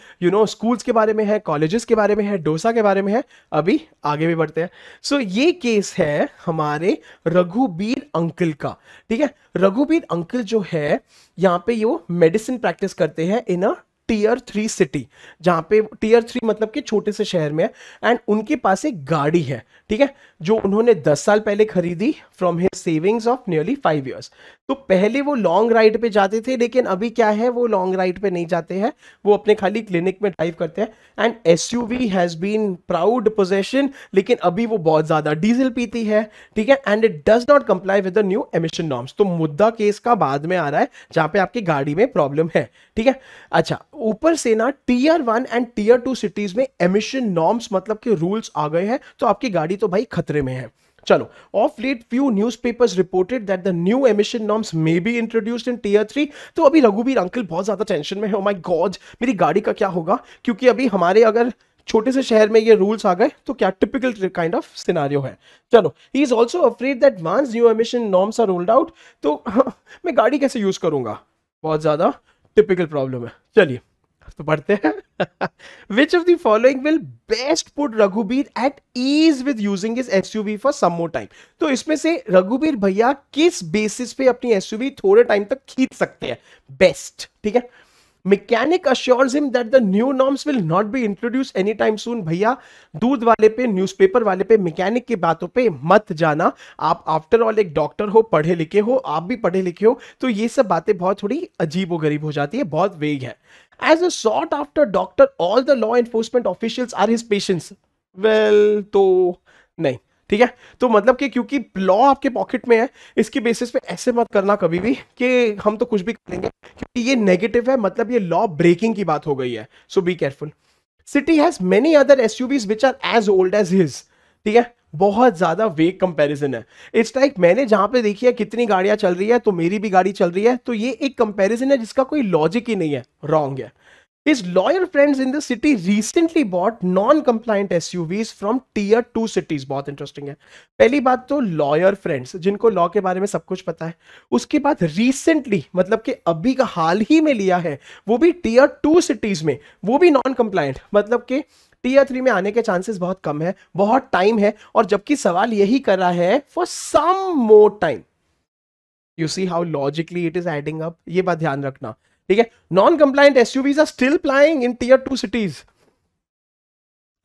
स्कूल्स के बारे में है, कॉलेजेस के बारे में है, डोसा के बारे में है। अभी आगे भी बढ़ते हैं। सो ये केस है हमारे रघुबीर अंकल का, ठीक है। रघुबीर अंकल जो है, यहाँ पे ये मेडिसिन प्रैक्टिस करते हैं इन अ टीयर 3 सिटी, जहां पे टीयर 3 मतलब कि छोटे से शहर में है। एंड उनके पास एक गाड़ी है, ठीक है, जो उन्होंने 10 साल पहले खरीदी from his savings of nearly 5 years. तो पहले वो लॉन्ग राइड पे जाते थे, लेकिन अभी क्या है, वो लॉन्ग राइड पे नहीं जाते हैं, वो अपने खाली क्लिनिक में ड्राइव करते हैं। And SUV has been proud possession, लेकिन अभी वो बहुत ज्यादा डीजल पीती है, ठीक है, and it does not comply with the new emission norms. तो मुद्दा केस का बाद में आ रहा है, जहां पे आपकी गाड़ी में प्रॉब्लम है, ठीक है। अच्छा, ऊपर से ना टीयर 1 एंड टीयर 2 सिटीज में एमिशन नॉर्म्स मतलब के रूल्स आ गए हैं, तो आपकी गाड़ी तो भाई खतरे में है। चलो, of late few newspapers reported that the new emission norms may be introduced in tier 3। तो अभी रघुबीर अंकल बहुत ज्यादा टेंशन में है, ओह माय गॉड, मेरी गाड़ी का क्या होगा, क्योंकि अभी हमारे अगर छोटे से शहर में ये रूल्स आ गए तो क्या टिपिकल काइंड ऑफ सिनेरियो है। चलो, he is also afraid that once new emission norms are rolled out, तो मैं गाड़ी कैसे यूज करूंगा, बहुत ज्यादा टिपिकल प्रॉब्लम है। चलिए तो पढ़ते हैं। Which of the following will best put Raghubir at ease with using his SUV for some more time? तो इसमें से रघुबीर भैया किस बेसिस पे अपनी SUV थोड़े टाइम तक खींच सकते हैं बेस्ट, ठीक है। Mechanic assures him that the new norms will not be introduce any time soon. भैया दूध वाले पे, न्यूज़पेपर वाले पे, मैकेनिक की बातों पे मत जाना। आप आफ्टर ऑल एक डॉक्टर हो, पढ़े लिखे हो, आप भी पढ़े लिखे हो, तो ये सब बातें बहुत थोड़ी अजीब गरीब हो जाती है, बहुत वेग है। As a sought after doctor, all the law enforcement officials are his patients. Well, तो नहीं, ठीक है। तो मतलब कि क्योंकि लॉ आपके पॉकेट में है, इसके बेसिस पे ऐसे मत करना कभी भी कि हम तो कुछ भी करेंगे, क्योंकि ये नेगेटिव है, मतलब ये लॉ ब्रेकिंग की बात हो गई है। So be careful. City has many other SUVs which are as old as his, ठीक है। बहुत ज्यादा वेग कंपैरिजन है। इट्स लाइक मैंने जहां पे देखी है कितनी गाड़ियां चल रही है, तो मेरी भी गाड़ी चल रही है, तो ये एक कंपैरिजन है जिसका कोई लॉजिक ही नहीं है, रॉन्ग है। His lawyer friends in the city recently bought non-compliant SUVs from tier 2 cities. बहुत इंटरेस्टिंग है। पहली बात तो लॉयर फ्रेंड्स, जिनको लॉ के बारे में सब कुछ पता है। उसके बाद रिसेंटली, मतलब कि अभी का हाल ही में लिया है, वो भी टीयर 2 सिटीज में, वो भी नॉन कंप्लायंट, मतलब कि टीयर 3 में आने के चांसेस बहुत कम है, बहुत टाइम है, और जबकि सवाल यही कर रहा है for some more time. You see how logically it is adding up, ये बात ध्यान रखना, ठीक है। Non compliant SUVs are still plying in tier 2 cities.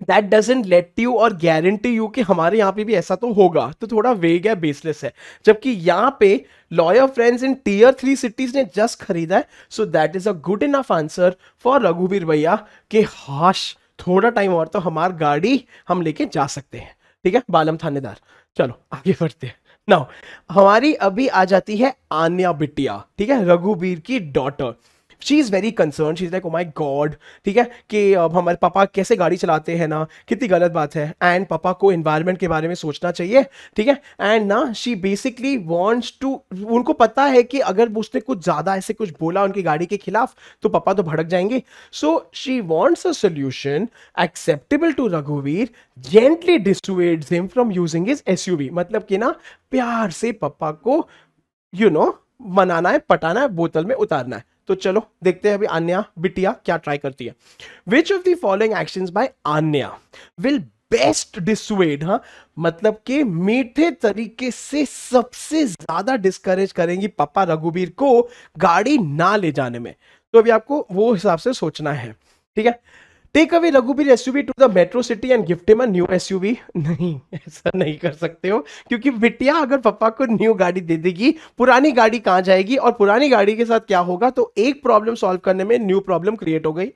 That doesn't let you और गारंटी यू कि हमारे यहां पे भी ऐसा तो होगा, तो थोड़ा वेग है, बेसलेस है। जबकि यहां पे lawyer friends in tier 3 cities ने जस्ट खरीदा है, so that is a good enough answer for रघुवीर भैया कि हाश थोड़ा टाइम और तो हमारी गाड़ी हम लेके जा सकते हैं, ठीक है बालम थानेदार। चलो आगे बढ़ते हैं। नाउ हमारी अभी आ जाती है आन्या बिटिया, ठीक है, रघुवीर की daughter. She is very concern, she is like oh my God, ठीक है, कि अब हमारे पापा कैसे गाड़ी चलाते हैं ना, कितनी गलत बात है, एंड पापा को एनवायरनमेंट के बारे में सोचना चाहिए, ठीक है। एंड ना शी बेसिकली वांट्स टू, उनको पता है कि अगर उसने कुछ ज्यादा ऐसे कुछ बोला उनकी गाड़ी के खिलाफ तो पापा तो भड़क जाएंगे। So she wants a solution acceptable to रघुवीर, gently dissuades him from using his SUV. मतलब कि ना प्यार से पापा को मनाना है, पटाना है, बोतल में उतारना है। तो चलो देखते हैं अभी आन्या बिटिया क्या ट्राई करती है। Which of the following actions by Anya will best dissuade, हाँ मतलब कि मीठे तरीके से सबसे ज्यादा डिस्करेज करेंगी पापा रघुवीर को गाड़ी ना ले जाने में। तो अभी आपको वो हिसाब से सोचना है, ठीक है। टेक अवे रघुवीर SUV to the metro city and gift him a new SUV. नहीं, ऐसा नहीं कर सकते हो, क्योंकि बिटिया अगर पापा को न्यू गाड़ी दे देगी, पुरानी गाड़ी कहां जाएगी, और पुरानी गाड़ी के साथ क्या होगा, तो एक प्रॉब्लम सॉल्व करने में न्यू प्रॉब्लम क्रिएट हो गई।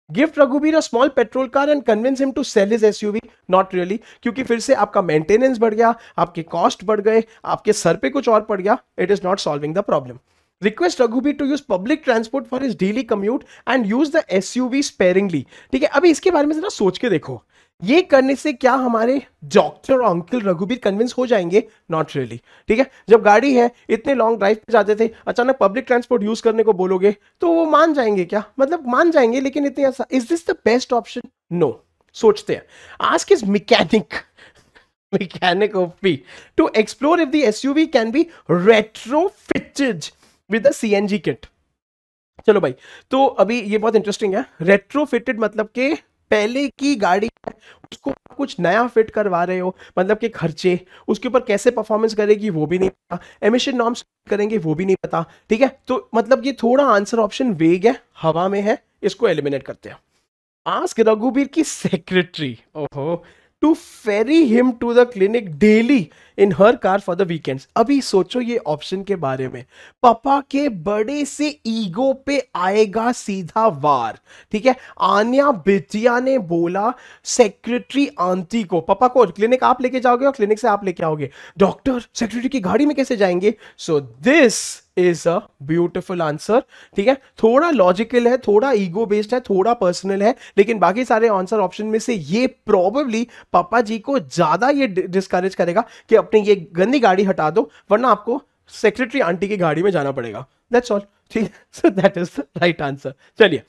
गिफ्ट रघुवीर a small petrol car and convince him to sell his SUV, not really, क्योंकि फिर से आपका मेंटेनेंस बढ़ गया, आपके कॉस्ट बढ़ गए, आपके सर पे कुछ और पड़ गया। It is not solving the problem. Request Raghuveer to use public transport for his daily commute and use the SUV sparingly। ठीक है, अभी इसके बारे में जरा सोच के देखो, ये करने से क्या हमारे डॉक्टर अंकल रघुवीर कन्विंस हो जाएंगे? नॉट रियली, ठीक है। जब गाड़ी है, इतने लॉन्ग ड्राइव पे जाते थे, अचानक पब्लिक ट्रांसपोर्ट यूज करने को बोलोगे तो वो मान जाएंगे क्या? मतलब मान जाएंगे, लेकिन इतनी ऐसा, is this the best option? No. सोचते हैं, ask his mechanic OP to explore if the SUV can be retrofitted with a CNG kit। चलो भाई, तो अभी ये बहुत इंटरेस्टिंग है। रेट्रोफिटेड मतलब कि पहले की गाड़ी है उसको कुछ नया फिट करवा रहे हो, मतलब कि खर्चे, उसके ऊपर कैसे परफॉर्मेंस करेगी वो भी नहीं पता, एमिशन नॉर्म्स करेंगे वो भी नहीं पता, ठीक है। तो मतलब ये थोड़ा आंसर ऑप्शन वेग है, हवा में है, इसको एलिमिनेट करते हैं। आस्क रघुवीर की सेक्रेटरी, ओहो, to ferry him to the clinic daily in her car for the weekends. अभी सोचो ये ऑप्शन के बारे में, पापा के बड़े से ईगो पे आएगा सीधा वार, ठीक है। आन्या बिटिया ने बोला सेक्रेटरी आंटी को, पापा को क्लिनिक आप लेके जाओगे और क्लिनिक से आप लेके आओगे, डॉक्टर सेक्रेटरी की गाड़ी में कैसे जाएंगे? सो this is a beautiful answer, ठीक है। थोड़ा लॉजिकल है, थोड़ा ईगो बेस्ड है, थोड़ा पर्सनल है, लेकिन बाकी सारे आंसर ऑप्शन में से ये प्रोबेबली पापा जी को ज्यादा ये डिस्करेज करेगा कि अपनी ये गंदी गाड़ी हटा दो, वरना आपको सेक्रेटरी आंटी की गाड़ी में जाना पड़ेगा। दैट्स ऑल, ठीक है। So that is the right answer. चलिए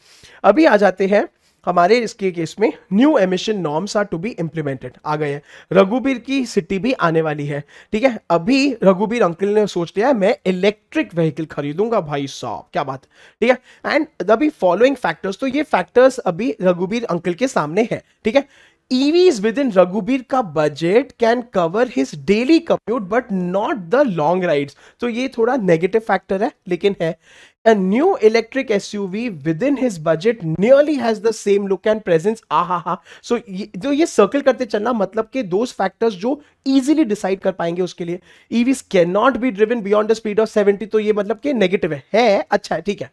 अभी आ जाते हैं हमारे इसके केस में, new emission norms are to be implemented, आ गए हैं। रघुवीर की सिटी भी आने वाली है, ठीक है। अभी रघुवीर अंकल ने सोच लिया है मैं इलेक्ट्रिक व्हीकल खरीदूंगा, भाई साहब क्या बात, ठीक है। एंड अभी फॉलोइंग फैक्टर्स, तो ये फैक्टर्स अभी रघुवीर अंकल के सामने है, ठीक है। EVs within Raghuveer का budget can cover his daily commute but not the long rides, तो ये थोड़ा नेगेटिव फैक्टर है, लेकिन है। A new electric SUV within his budget nearly has the same look and presence। आहा, सो जो ये सर्कल करते चलना, मतलब कि दोज फैक्टर्स जो इजीली डिसाइड कर पाएंगे उसके लिए। EVs can not be driven beyond the speed of 70, तो ये मतलब कि नेगेटिव है, अच्छा है, ठीक है।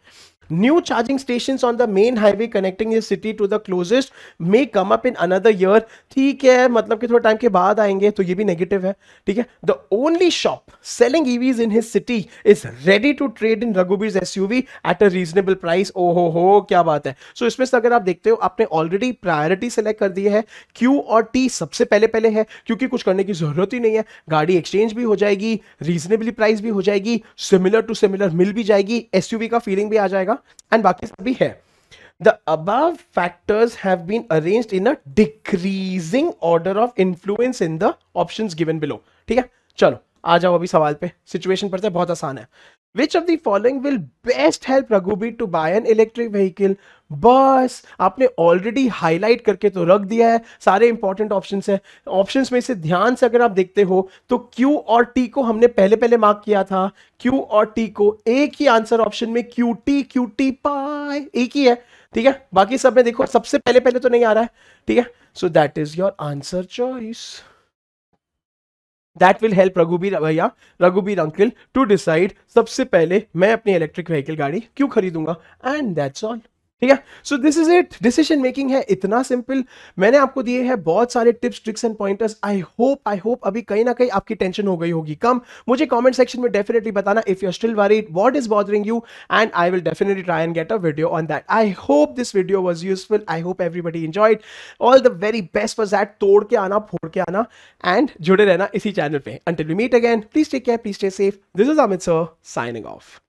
New charging stations on the main highway connecting the city to the closest may come up in another year। ठीक है, मतलब कि थोड़ा टाइम के बाद आएंगे, तो ये भी नेगेटिव है, ठीक है। The only shop selling EVs in his city is ready to trade in Raghuveer's SUV at a reasonable price। ओहो हो, क्या बात है। सो इसमें से अगर आप देखते हो, आपने ऑलरेडी प्रायोरिटी सेलेक्ट कर दी है, Q और T सबसे पहले है, क्योंकि कुछ करने की जरूरत ही नहीं है, गाड़ी एक्सचेंज भी हो जाएगी, रीजनेबली प्राइस भी हो जाएगी, सिमिलर टू सिमिलर मिल भी जाएगी, SUV का फीलिंग भी आ जाएगा, एंड बाकी सब भी है। The above factors have been arranged in a decreasing order of influence in the options given below। ठीक है, चलो आ जाओ अभी सवाल पे, सिचुएशन पर से बहुत आसान है। Which of the following will best help Raghubir to buy an electric vehicle. बस आपने ऑलरेडी हाईलाइट करके तो रख दिया है, सारे इंपॉर्टेंट ऑप्शंस है। ऑप्शंस में से ध्यान से अगर आप देखते हो तो Q और T को हमने पहले पहले मार्क किया था। Q और T को एक ही आंसर ऑप्शन में QT पाई एक ही है, ठीक है। बाकी सब में देखो सबसे पहले पहले तो नहीं आ रहा है, ठीक है। So that is your answer choice. That will help Raghubir भैया, रघुबीर अंकल टू डिसाइड सबसे पहले मैं अपनी इलेक्ट्रिक व्हीकल गाड़ी क्यों खरीदूंगा, एंड दैट्स ऑल, ठीक है। So this is it, decision making है इतना सिंपल। मैंने आपको दिए हैं बहुत सारे tips tricks and pointers. I hope अभी कहीं ना कहीं आपकी टेंशन हो गई होगी कम। मुझे कमेंट सेक्शन में डेफिनेटली बताना if you are still worried what is bothering you, and I will definitely try and get a video on that. I hope this video was useful, I hope everybody enjoyed. All the very best for that, तोड़ के आना, फोड़ के आना, and जुड़े रहना इसी channel पे। Until we meet again, please take care, please stay safe. This is Amit sir signing of.